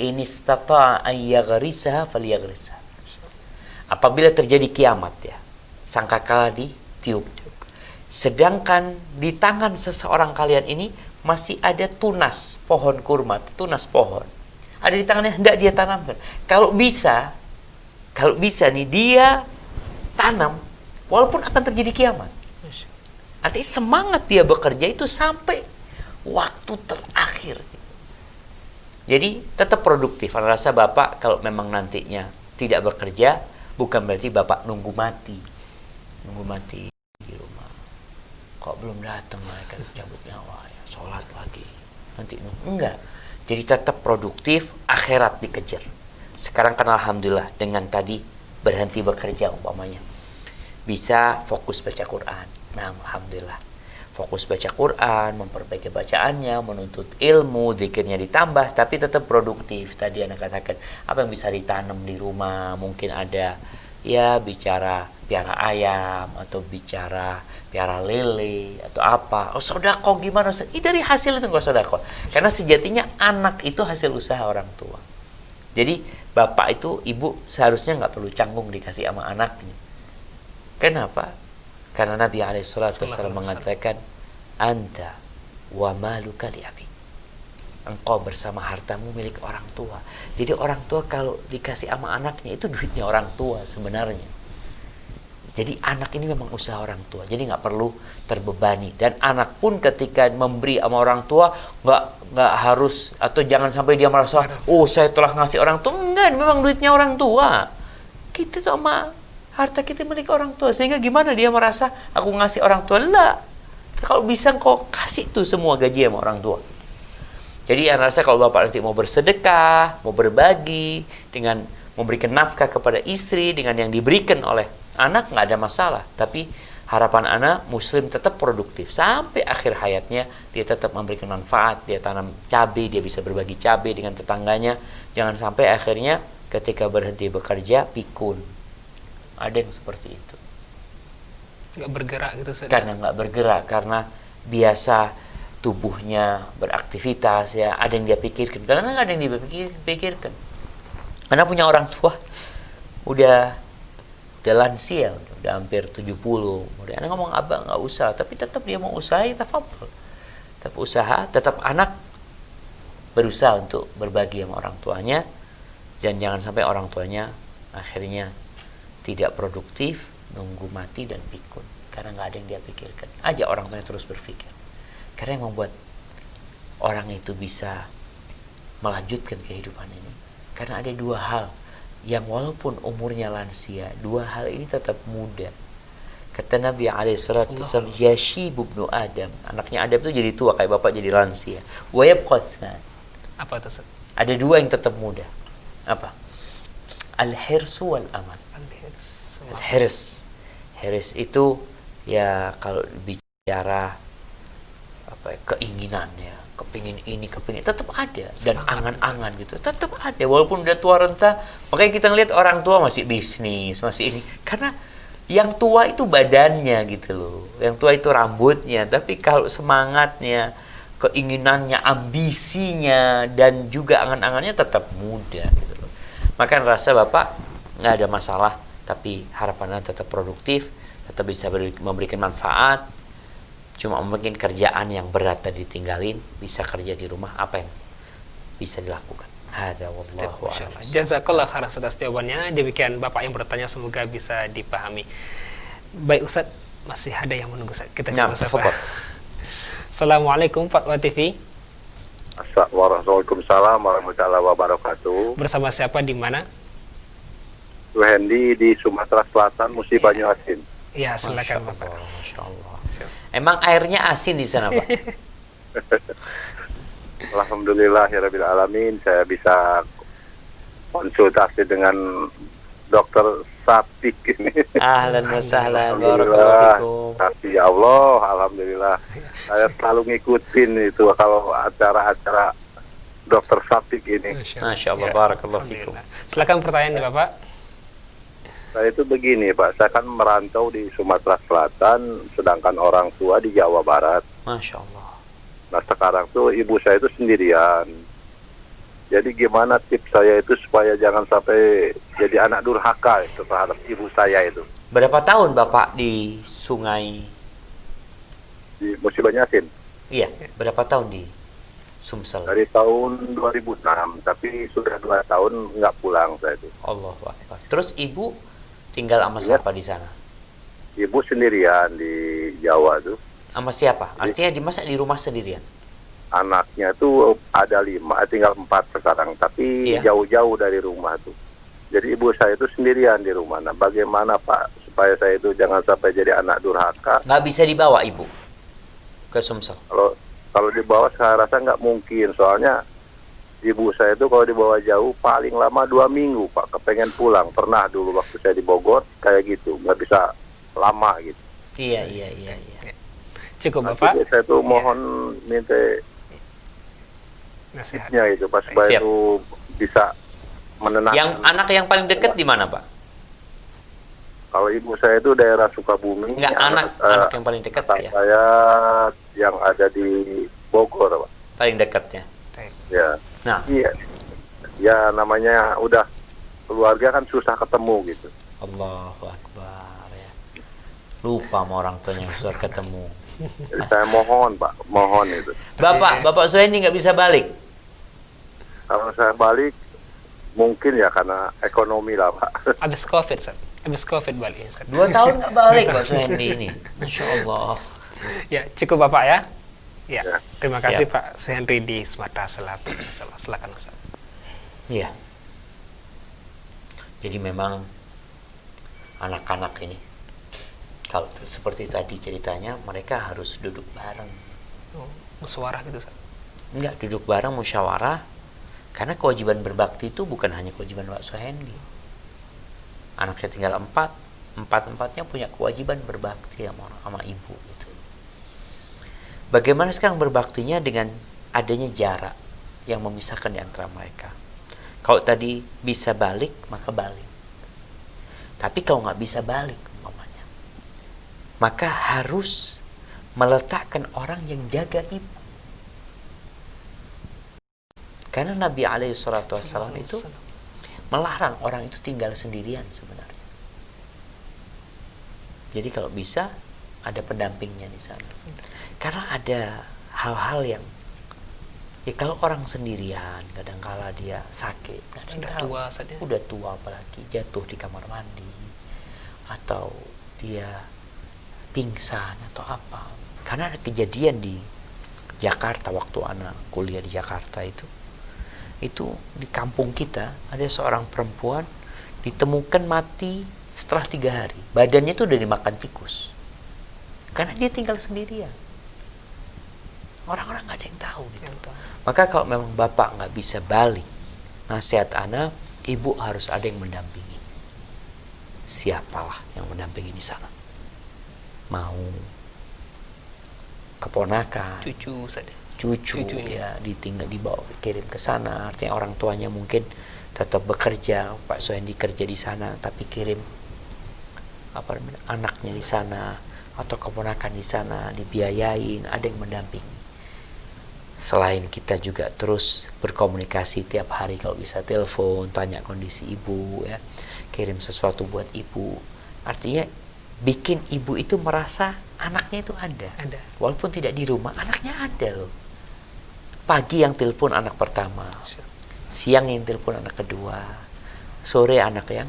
in istata'a an yaghrisaha falyaghrisha." Apabila terjadi kiamat ya, sangkakala ditiup. Sedangkan di tangan seseorang kalian ini masih ada tunas pohon kurma, tunas pohon. Ada di tangannya, hendak dia tanamkan. Kalau bisa nih dia tanam, walaupun akan terjadi kiamat. Artinya semangat dia bekerja itu sampai waktu terakhir. Jadi tetap produktif. Saya rasa Bapak kalau memang nantinya tidak bekerja, bukan berarti Bapak nunggu mati di rumah. Kok belum datang mereka cabut nyawa ya, sholat lagi. Nanti enggak. Jadi tetap produktif, akhirat dikejar. Sekarang kan alhamdulillah dengan tadi berhenti bekerja umpamanya, bisa fokus baca Quran. Nah, alhamdulillah. Fokus baca Quran, memperbaiki bacaannya, menuntut ilmu, zikirnya ditambah, tapi tetap produktif. Tadi Anda katakan, apa yang bisa ditanam di rumah? Mungkin ada ya bicara piara ayam, atau bicara piara lele, atau apa. Oh, sodako gimana? Dari hasil itu nggak sodako. Karena sejatinya anak itu hasil usaha orang tua. Jadi bapak itu, ibu seharusnya nggak perlu canggung dikasih sama anaknya. Kenapa? Karena Nabi SAW mengatakan, "Anta wa maluka li abik." Engkau bersama hartamu milik orang tua. Jadi orang tua kalau dikasih sama anaknya itu duitnya orang tua sebenarnya. Jadi anak ini memang usaha orang tua. Jadi nggak perlu terbebani. Dan anak pun ketika memberi sama orang tua nggak harus, atau jangan sampai dia merasa, oh saya telah ngasih orang tua. Enggak, memang duitnya orang tua. Kita tuh sama harta kita milik orang tua. Sehingga gimana dia merasa aku ngasih orang tua? Lah, kalau bisa kau kasih tuh semua gaji sama orang tua. Jadi saya rasa kalau bapak nanti mau bersedekah, mau berbagi dengan memberikan nafkah kepada istri dengan yang diberikan oleh anak, nggak ada masalah. Tapi harapan anak muslim tetap produktif sampai akhir hayatnya. Dia tetap memberikan manfaat, dia tanam cabai, dia bisa berbagi cabai dengan tetangganya. Jangan sampai akhirnya ketika berhenti bekerja pikun. Ada yang seperti itu, nggak bergerak gitu. Karena nggak bergerak, karena biasa tubuhnya beraktivitas ya, ada yang dia pikirkan. Karena nggak ada yang dia pikirkan. Karena punya orang tua udah lansia, udah hampir 70. Kemudian anak ngomong, abang nggak usah, tapi tetap dia mau usaha, ya tafadhol. Tetap usaha, tetap anak berusaha untuk berbagi sama orang tuanya, dan jangan sampai orang tuanya akhirnya tidak produktif, nunggu mati dan pikun karena nggak ada yang dia pikirkan. Ajak orang tuanya terus berpikir. Karena yang membuat orang itu bisa melanjutkan kehidupan ini, karena ada dua hal yang walaupun umurnya lansia, dua hal ini tetap muda. Kata Nabi SAW, Yashibu ibnu Adam, anaknya Adam itu jadi tua kayak bapak jadi lansia. Wa yabqa ithnan. Apa itu? Ada dua yang tetap muda. Apa? Al-hirsu wal amal. Al-hirs. Hirs itu ya kalau bicara apa ya, keinginan ya, kepingin ini, kepingin, tetap ada. Dan angan-angan gitu, tetap ada walaupun udah tua renta. Makanya kita ngelihat orang tua masih bisnis, masih ini, karena yang tua itu badannya gitu loh, yang tua itu rambutnya, tapi kalau semangatnya, keinginannya, ambisinya, dan juga angan-angannya tetap muda gitu loh. Maka rasa bapak nggak ada masalah, tapi harapannya tetap produktif, tetap bisa memberikan manfaat. Cuma mungkin kerjaan yang berat tadi tinggalin, bisa kerja di rumah, apa yang bisa dilakukan. Hadza wallahu a'lam. Jazakallah khairan atas jawabannya. Demikian Bapak yang bertanya, semoga bisa dipahami. Baik Ustaz, masih ada yang menunggu kita coba sapa. Assalamualaikum Fatwa TV. Waalaikumsalam warahmatullahi wabarakatuh. Bersama siapa, di mana? Hendi di Sumatera Selatan, Musi Banyuasin. Ya, silakan Bapak. Masyaallah. Emang airnya asin di sana, Pak? Alhamdulillahirabbil alamin, saya bisa konsultasi dengan dokter Satik ini. Ahlan wa sahlan, Alhamdulillah. barakallahu Tapi ya Allah, alhamdulillah. Saya selalu ngikutin itu kalau acara-acara Dokter Sapik ini. Masya Allah, Ya, barakallahu fikum. alhamdulillah. Silakan pertanyaannya Bapak. Saya itu begini Pak, saya kan merantau di Sumatera Selatan, sedangkan orang tua di Jawa Barat. Masya Allah. Nah sekarang tuh ibu saya itu sendirian. Jadi gimana tips saya itu supaya jangan sampai jadi anak durhaka itu terhadap ibu saya itu Berapa tahun Bapak di Sungai? di Musi Banyasin Iya, berapa tahun di Sumsel? dari tahun 2006, tapi sudah 2 tahun nggak pulang saya itu. Allahu Akbar. Terus Ibu tinggal sama Iya. siapa di sana? Ibu sendirian di Jawa tuh. Sama siapa? Artinya di rumah sendirian? Anaknya tuh ada 5, tinggal 4 sekarang, tapi Iya. jauh-jauh dari rumah tuh. Jadi ibu saya itu sendirian di rumah. Nah bagaimana Pak supaya saya itu jangan sampai jadi anak durhaka? Nggak bisa dibawa Ibu ke Sumsel? Kalau dibawa saya rasa nggak mungkin, soalnya ibu saya itu kalau dibawa jauh paling lama 2 minggu Pak, kepengen pulang. Pernah dulu waktu saya di Bogor kayak gitu, nggak bisa lama gitu. Iya. Cukup Nanti Bapak. saya tuh mohon minta Nasihat. tipsnya itu Pak supaya Siap. itu bisa menenangkan. Yang anak yang paling dekat di mana Pak? Kalau ibu saya itu daerah Sukabumi. Nggak, anak yang paling dekat anak ya? saya yang ada di Bogor Pak. Paling dekatnya. Ya. Nah, Iya. Ya namanya udah keluarga kan susah ketemu gitu. Allahu Akbar ya. Lupa sama orang tuanya yang susah ketemu. Jadi saya mohon Pak, mohon itu. Bapak Suhendi nggak bisa balik? Kalau saya balik mungkin ya karena ekonomi lah Pak. Habis Covid, Ustaz. Habis Covid balik, Ustaz. 2 tahun nggak balik Pak Suhendi ini. Masya Allah. Ya, cukup Bapak ya. Ya, Ya. terima kasih Pak Suhendri di Sumatera Selatan. Silakan Ustaz. Iya. Jadi memang anak-anak ini, kalau seperti tadi ceritanya, mereka harus duduk bareng. Oh, musyawarah gitu, Ustaz. Enggak, duduk bareng musyawarah. Karena kewajiban berbakti itu bukan hanya kewajiban Pak Suhendi. Anak saya tinggal 4, empat-empatnya punya kewajiban berbakti sama ibu gitu. Bagaimana sekarang berbaktinya dengan adanya jarak yang memisahkan di antara mereka. Kalau tadi bisa balik, maka balik. Tapi kalau nggak bisa balik, umpamanya, maka harus meletakkan orang yang jaga ibu. Karena Nabi SAW itu melarang orang itu tinggal sendirian sebenarnya. Jadi kalau bisa ada pendampingnya di sana. Karena ada hal-hal yang ya kalau orang sendirian kadangkala dia sakit, nggak ada yang Sudah tahu. tua saja. Udah tua apalagi jatuh di kamar mandi atau dia pingsan atau apa. Karena ada kejadian di Jakarta waktu anak kuliah di Jakarta itu di kampung kita ada seorang perempuan ditemukan mati setelah 3 hari. Badannya itu udah dimakan tikus. Karena dia tinggal sendirian. Orang-orang nggak ada yang tahu gitu. Maka kalau memang bapak nggak bisa balik, nasihat anak, ibu harus ada yang mendampingi. Siapalah yang mendampingi di sana? Mau keponakan, Cucu saja. cucunya ditinggal dibawa kirim ke sana. Artinya orang tuanya mungkin tetap bekerja, Pak Suhendi kerja di sana, tapi kirim anaknya di sana atau keponakan di sana dibiayain, ada yang mendampingi. Selain kita juga terus berkomunikasi tiap hari, kalau bisa telepon, tanya kondisi ibu ya, kirim sesuatu buat ibu. Artinya bikin ibu itu merasa anaknya itu ada. Walaupun tidak di rumah, anaknya ada loh. Pagi yang telepon anak pertama, siang yang telepon anak kedua, sore anak yang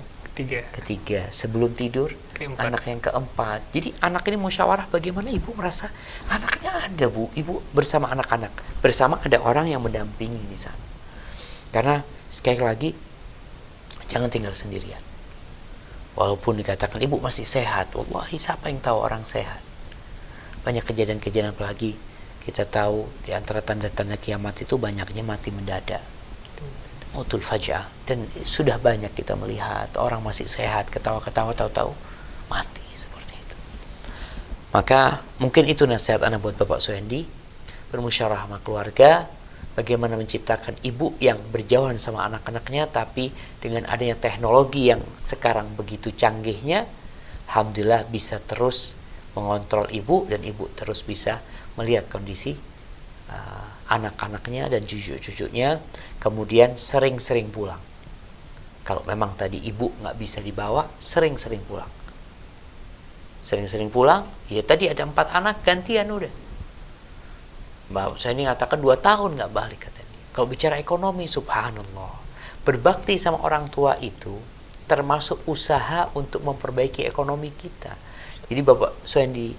ketiga, sebelum tidur anak yang keempat. Jadi anak ini musyawarah bagaimana ibu merasa anaknya ada, Bu. Ibu bersama anak-anak, bersama ada orang yang mendampingi di sana. Karena sekali lagi jangan tinggal sendirian. Walaupun dikatakan ibu masih sehat, wallahi siapa yang tahu orang sehat. Banyak kejadian-kejadian, apalagi kita tahu di antara tanda-tanda kiamat itu banyaknya mati mendadak, mautul faja'ah. Dan sudah banyak kita melihat orang masih sehat, ketawa-ketawa, tahu-tahu mati seperti itu. Maka mungkin itu nasihat anak buat Bapak Suhendi, bermusyawarah sama keluarga, bagaimana menciptakan ibu yang berjauhan sama anak-anaknya, tapi dengan adanya teknologi yang sekarang begitu canggihnya, alhamdulillah bisa terus mengontrol ibu, dan ibu terus bisa melihat kondisi anak-anaknya dan cucu-cucunya, kemudian sering-sering pulang. Kalau memang tadi ibu nggak bisa dibawa, sering-sering pulang. Sering-sering pulang, ya tadi ada 4 anak, gantian udah. Mbak saya ini ngatakan 2 tahun nggak balik katanya. Kalau bicara ekonomi, subhanallah, berbakti sama orang tua itu termasuk usaha untuk memperbaiki ekonomi kita. Jadi Bapak Suendi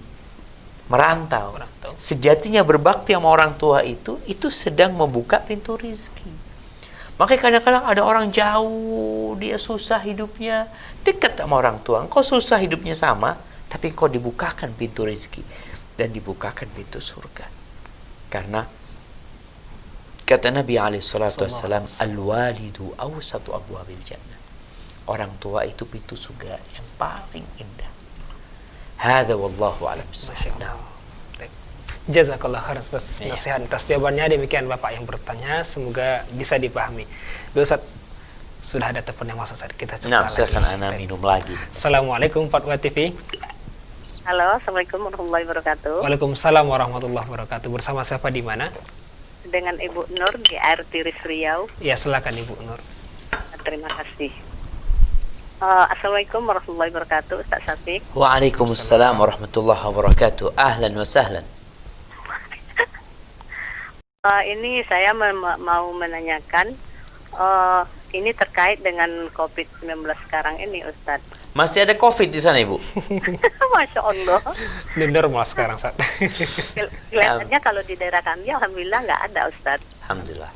merantau. Sejatinya berbakti sama orang tua itu sedang membuka pintu rizki. Makanya kadang-kadang ada orang jauh, dia susah hidupnya, dekat sama orang tua. Engkau susah hidupnya sama, tapi engkau dibukakan pintu rizki dan dibukakan pintu surga. Karena kata Nabi SAW, al-walidu awsatu abwabil jannah. Orang tua itu pintu surga yang paling indah. Hadza wallahu a'lam bissawab. Jazakallah khairan atas nasihat, atas jawabannya. Demikian Bapak yang bertanya, semoga bisa dipahami. Ustaz, sudah ada telepon yang masuk, kita coba Nah, silakan Ana minum lagi. Assalamualaikum Fatwa TV. Halo, Assalamualaikum warahmatullahi wabarakatuh. Waalaikumsalam warahmatullahi wabarakatuh. Bersama siapa di mana? Dengan Ibu Nur di Air Tiris Riau. Ya, silakan Ibu Nur. Terima kasih. Assalamualaikum warahmatullahi wabarakatuh, Ustaz Syafiq. Waalaikumsalam warahmatullahi wabarakatuh. Ahlan wa sahlan. Ini saya mau menanyakan, ini terkait dengan COVID-19 sekarang ini, Ustaz. Masih ada COVID di sana, Ibu? Masya Allah. Ini normal sekarang, Ustaz. Kelihatannya kalau di daerah kami, alhamdulillah nggak ada, Ustaz. Alhamdulillah.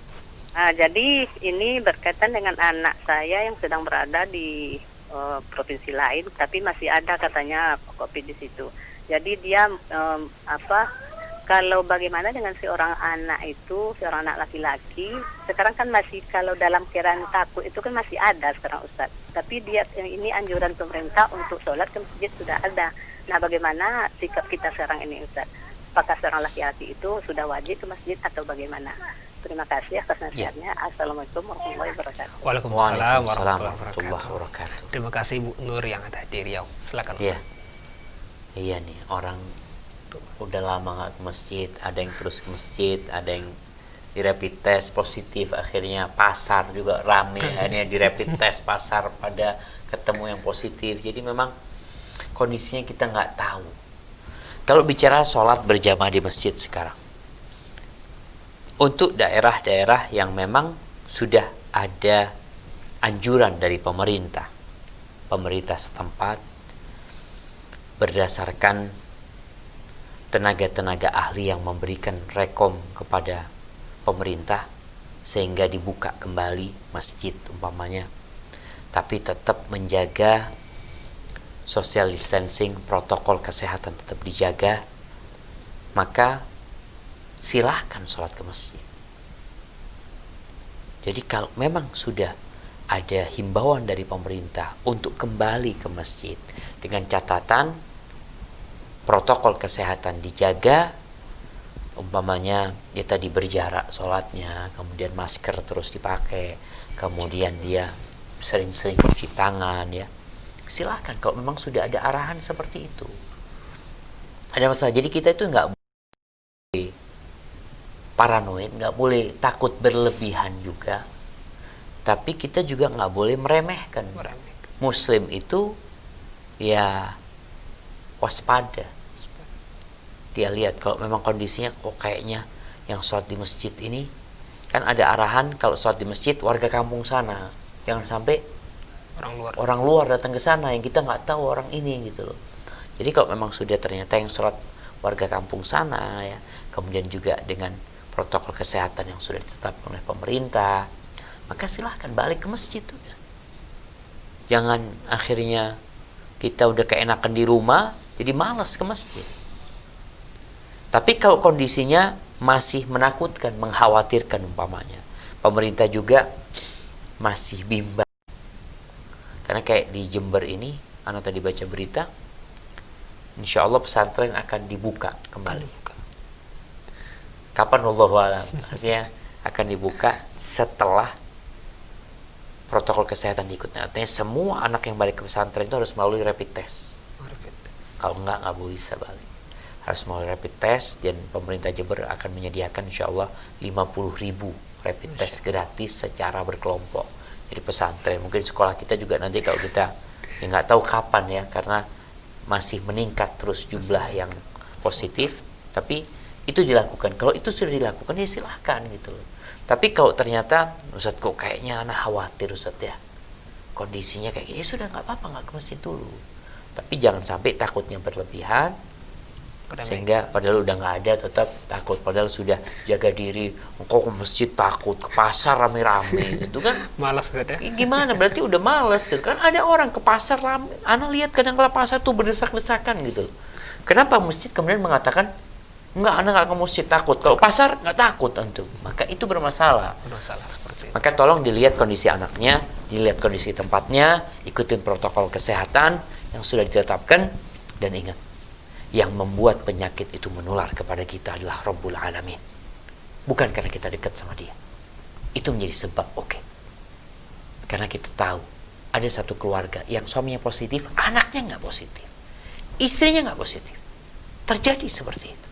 Nah, jadi ini berkaitan dengan anak saya yang sedang berada di provinsi lain, tapi masih ada katanya COVID di situ. Jadi dia kalau bagaimana dengan seorang anak itu, seorang anak laki-laki, sekarang kan masih kalau dalam keadaan takut itu kan masih ada sekarang, Ustaz. Tapi dia ini anjuran pemerintah untuk sholat ke masjid sudah ada. Nah, bagaimana sikap kita sekarang ini, Ustaz? Apakah seorang laki-laki itu sudah wajib ke masjid atau bagaimana? Terima kasih atas nasihatnya. Assalamualaikum warahmatullahi wabarakatuh. Waalaikumsalam warahmatullahi wabarakatuh. Terima kasih Bu Nur yang ada di Riau. Silakan. Iya nih, orang udah lama nggak ke masjid, ada yang terus ke masjid, ada yang di rapid test positif, akhirnya pasar juga rame, akhirnya di rapid test pasar pada ketemu yang positif. Jadi memang kondisinya kita nggak tahu. Kalau bicara sholat berjamaah di masjid sekarang, untuk daerah-daerah yang memang sudah ada anjuran dari pemerintah setempat berdasarkan tenaga-tenaga ahli yang memberikan rekom kepada pemerintah sehingga dibuka kembali masjid umpamanya, tapi tetap menjaga social distancing, protokol kesehatan tetap dijaga, maka silahkan sholat ke masjid. Jadi kalau memang sudah ada himbauan dari pemerintah untuk kembali ke masjid dengan catatan protokol kesehatan dijaga, umpamanya dia tadi berjarak sholatnya, kemudian masker terus dipakai, kemudian dia sering-sering cuci tangan, ya silahkan kalau memang sudah ada arahan seperti itu. Ada masalah. Jadi kita itu nggak boleh paranoid, nggak boleh takut berlebihan juga, tapi kita juga nggak boleh meremehkan. Muslim itu ya waspada. Dia lihat kalau memang kondisinya kok kayaknya yang sholat di masjid ini, kan ada arahan kalau sholat di masjid warga kampung sana, jangan sampai orang luar datang ke sana yang kita nggak tahu orang ini gitu loh. Jadi kalau memang sudah ternyata yang sholat warga kampung sana, ya kemudian juga dengan protokol kesehatan yang sudah ditetapkan oleh pemerintah, maka silahkan balik ke masjid udah. Jangan akhirnya kita udah keenakan di rumah jadi malas ke masjid. Tapi kalau kondisinya masih menakutkan, mengkhawatirkan umpamanya, pemerintah juga masih bimbang. Karena kayak di Jember ini, anak tadi baca berita, insya Allah pesantren akan dibuka kembali. Kapan? Wallahu a'lam. Artinya akan dibuka setelah protokol kesehatan diikuti. Artinya semua anak yang balik ke pesantren itu harus melalui rapid test. Kalau nggak bisa balik. Harus melalui rapid test, dan pemerintah Jember akan menyediakan insya Allah 50.000 rapid test gratis secara berkelompok. Jadi pesantren, mungkin sekolah kita juga nanti kalau kita ya nggak tahu kapan ya, karena masih meningkat terus jumlah yang positif, tapi itu dilakukan. Kalau itu sudah dilakukan ya silahkan gitu loh. Tapi kalau ternyata Ustadz kok kayaknya anak khawatir Ustadz ya, kondisinya kayak gini, ya sudah nggak apa-apa, nggak ke masjid dulu. Tapi jangan sampai takutnya berlebihan, sehingga padahal udah nggak ada tetap takut, padahal sudah jaga diri. Kok ke masjid takut, ke pasar rame-rame gitu kan. Malas gitu ya. Gimana berarti udah malas gitu kan. Ada orang ke pasar rame, anak lihat kadang-kala pasar tuh berdesak-desakan gitu. Kenapa masjid kemudian mengatakan enggak, anak nggak ke masjid takut, kalau pasar nggak takut antum? Maka itu bermasalah. Seperti itu. Maka tolong dilihat kondisi anaknya, dilihat kondisi tempatnya, ikutin protokol kesehatan yang sudah ditetapkan, dan ingat, yang membuat penyakit itu menular kepada kita adalah Rabbul Alamin. Bukan karena kita dekat sama dia. Itu menjadi sebab, karena kita tahu ada satu keluarga yang suaminya positif, anaknya nggak positif, istrinya nggak positif. Terjadi seperti itu.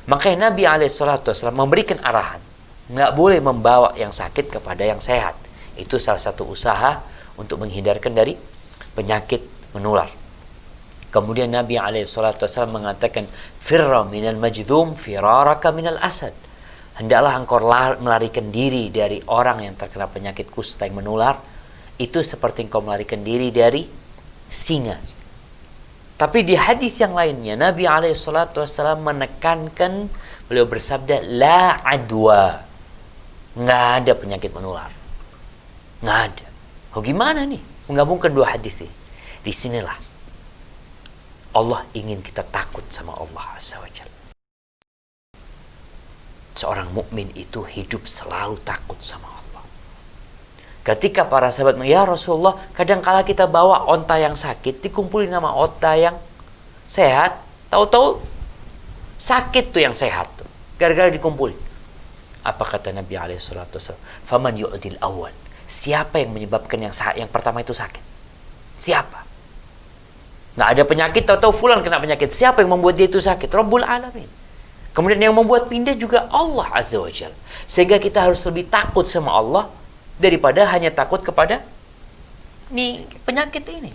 Makanya Nabi SAW memberikan arahan, nggak boleh membawa yang sakit kepada yang sehat. Itu salah satu usaha untuk menghindarkan dari penyakit menular. Kemudian Nabi SAW mengatakan, firra minal majdum firaraka minal asad. Hendaklah engkau melarikan diri dari orang yang terkena penyakit kusta yang menular, itu seperti engkau melarikan diri dari singa. Tapi di hadis yang lainnya Nabi SAW menekankan, beliau bersabda, la adwa, nggak ada penyakit menular, nggak ada. Gimana nih menggabungkan dua hadis ini? Disinilah Allah ingin kita takut sama Allah Azza wa Jalla. Seorang mukmin itu hidup selalu takut sama Allah. Ketika para sahabat, ya Rasulullah, kadang-kala kita bawa onta yang sakit, dikumpulin sama onta yang sehat, tahu-tahu sakit tuh yang sehat tuh, gara-gara dikumpulin. Apa kata Nabi SAW? Faman yu'dil awal. Siapa yang menyebabkan yang pertama itu sakit? Siapa? Nggak ada penyakit, tahu-tahu fulan kena penyakit. Siapa yang membuat dia itu sakit? Rabbul Alamin. Kemudian yang membuat pindah juga Allah Azza wa Jalla. Sehingga kita harus lebih takut sama Allah daripada hanya takut kepada nih penyakit ini.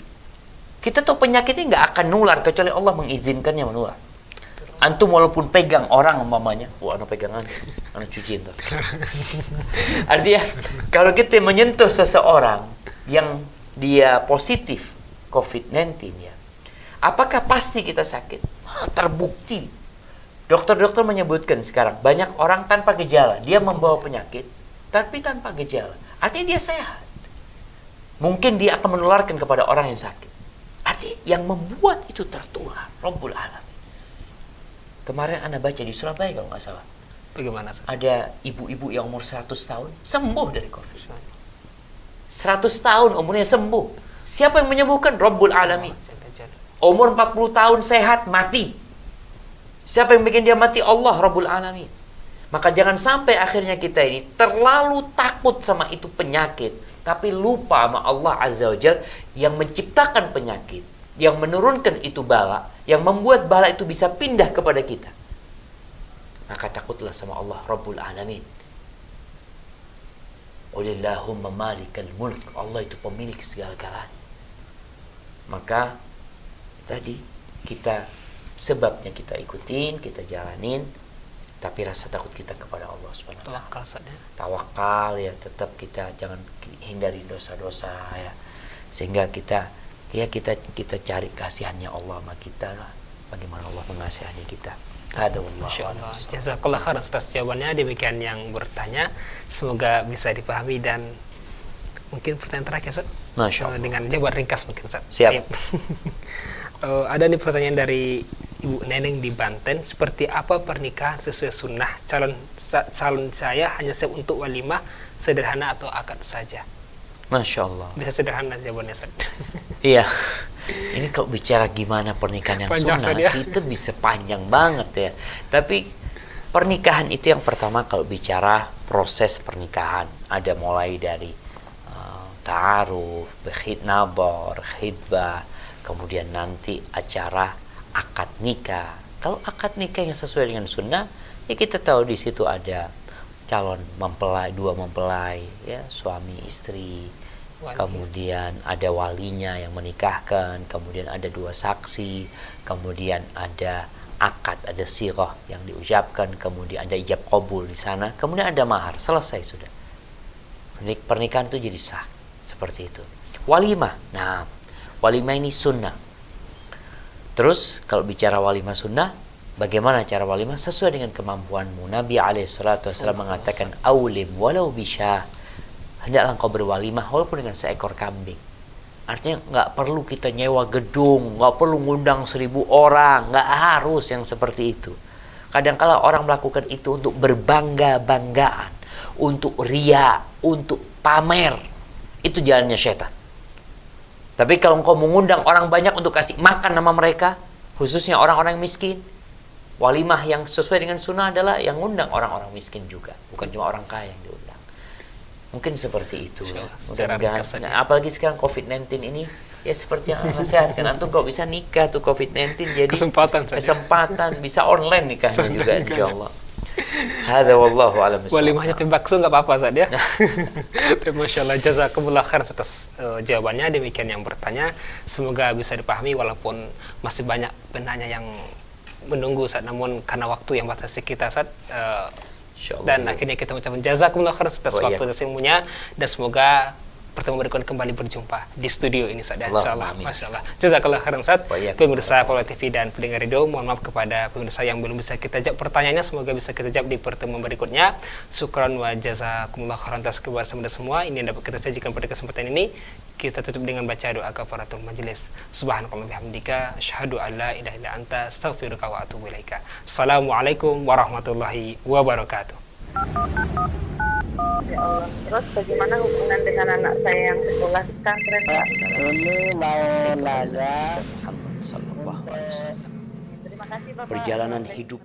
Kita tahu penyakit ini nggak akan nular kecuali Allah mengizinkannya menular. Antum walaupun pegang orang umpamanya, anak pegangan, anak cuci ntar. Artinya kalau kita menyentuh seseorang yang dia positif COVID-19 ya, apakah pasti kita sakit? Terbukti. Dokter-dokter menyebutkan sekarang banyak orang tanpa gejala, dia membawa penyakit tapi tanpa gejala. Artinya dia sehat. Mungkin dia akan menularkan kepada orang yang sakit. Artinya yang membuat itu tertular Rabbul Alamin. Kemarin Anda baca di Surabaya kalau nggak salah. Bagaimana? Ada ibu-ibu yang umur 100 tahun sembuh dari COVID. 100 tahun umurnya sembuh. Siapa yang menyembuhkan? Rabbul Alamin. Umur 40 tahun sehat, mati. Siapa yang bikin dia mati? Allah Rabbul Alamin. Maka jangan sampai akhirnya kita ini terlalu takut sama itu penyakit, tapi lupa sama Allah Azza wa Jalla yang menciptakan penyakit, yang menurunkan itu bala, yang membuat bala itu bisa pindah kepada kita. Maka takutlah sama Allah Rabbul Alamin. Qulillahumma malikal mulk. Allah itu pemilik segala-galanya. Maka tadi kita sebabnya kita ikutin, kita jalanin, tapi rasa takut kita kepada Allah Subhanahu wa taala. Tawakal ya, tetap kita jangan hindari dosa-dosa ya. Sehingga kita cari kasihannya Allah sama kita, bagaimana Allah mengasihani kita. Insyaallah. Jazakallah khairan atas jawabannya. Demikian yang bertanya, semoga bisa dipahami. Dan mungkin pertanyaan terakhir Ustaz. Masyaallah. Dengan jawaban ringkas mungkin Ustaz. Siap. Ada nih pertanyaan dari Ibu Neneng di Banten. Seperti apa pernikahan sesuai sunnah? Calon saya hanya siap untuk walimah sederhana atau akad saja? Masya Allah. Bisa sederhana jawabannya Ustaz. Iya. Ini kalau bicara gimana pernikahan yang panjang sunnah, saja. kita bisa panjang banget ya. Tapi Pernikahan itu yang pertama kalau bicara proses pernikahan. Ada mulai dari ta'aruf, khidnabor, khidbah, kemudian nanti acara akad nikah. Kalau akad nikah yang sesuai dengan sunnah, ya kita tahu di situ ada calon mempelai, dua mempelai, ya suami istri, kemudian ada walinya yang menikahkan, kemudian ada dua saksi, kemudian ada akad, ada sirah yang diucapkan, kemudian ada ijab qabul di sana, kemudian ada mahar, selesai sudah. Pernikahan itu jadi sah, seperti itu. Walimah, nah walimah ini sunnah. Terus kalau bicara walimah sunnah, bagaimana cara walimah? Sesuai dengan kemampuanmu. Nabi SAW mengatakan, aulim walau bisyah, hendaklah engkau berwalimah walaupun dengan seekor kambing. Artinya nggak perlu kita nyewa gedung, nggak perlu ngundang 1000 orang, nggak harus yang seperti itu. Kadang-kala orang melakukan itu untuk berbangga-banggaan, untuk ria, untuk pamer. Itu jalannya syaitan. Tapi kalau engkau mengundang orang banyak untuk kasih makan sama mereka, khususnya orang-orang miskin, walimah yang sesuai dengan sunnah adalah yang ngundang orang-orang miskin juga, bukan cuma orang kaya yang diundang. Mungkin seperti itu ya. Mudah-mudahan, apalagi sekarang COVID-19 ini, ya seperti yang Allah sehatkan, antum kok bisa nikah tuh COVID-19, jadi kesempatan bisa online nikahnya juga insyaallah. Hadza wallahu a'lam bishawab. Walimahnya bakso nggak apa-apa Ustaz ya. Masya Allah, jazakumullah khair atas jawabannya. Demikian yang bertanya, semoga bisa dipahami walaupun masih banyak penanya yang menunggu Ustaz, namun karena waktu yang batasi kita Ustaz, dan akhirnya kita mengucapkan jazakumullah khair atas waktu dan ilmunya, dan semoga pertemuan berikutnya kembali berjumpa di studio ini Ustaz. Insyaallah. Masyaallah. Jazakallah khairan Ustaz. Pemirsa Pola TV dan pendengar radio, mohon maaf kepada pemirsa yang belum bisa kita jawab pertanyaannya, semoga bisa kita jawab di pertemuan berikutnya. Syukran wa jazakumullah khairan atas kebersamaan semua. Ini yang dapat kita sajikan pada kesempatan ini. Kita tutup dengan baca doa kafaratul majelis. Subhanakallah bihamdika asyhadu an la ilaha illa anta astaghfiruka wa atubu ilaika. Assalamualaikum warahmatullahi wabarakatuh. Ya Allah. Terus bagaimana hubungan dengan anak saya yang sekolah di pesantren? Ini mau nanya Muhammad sallallahu alaihi wasallam. Terima kasih Bapak. Perjalanan hidup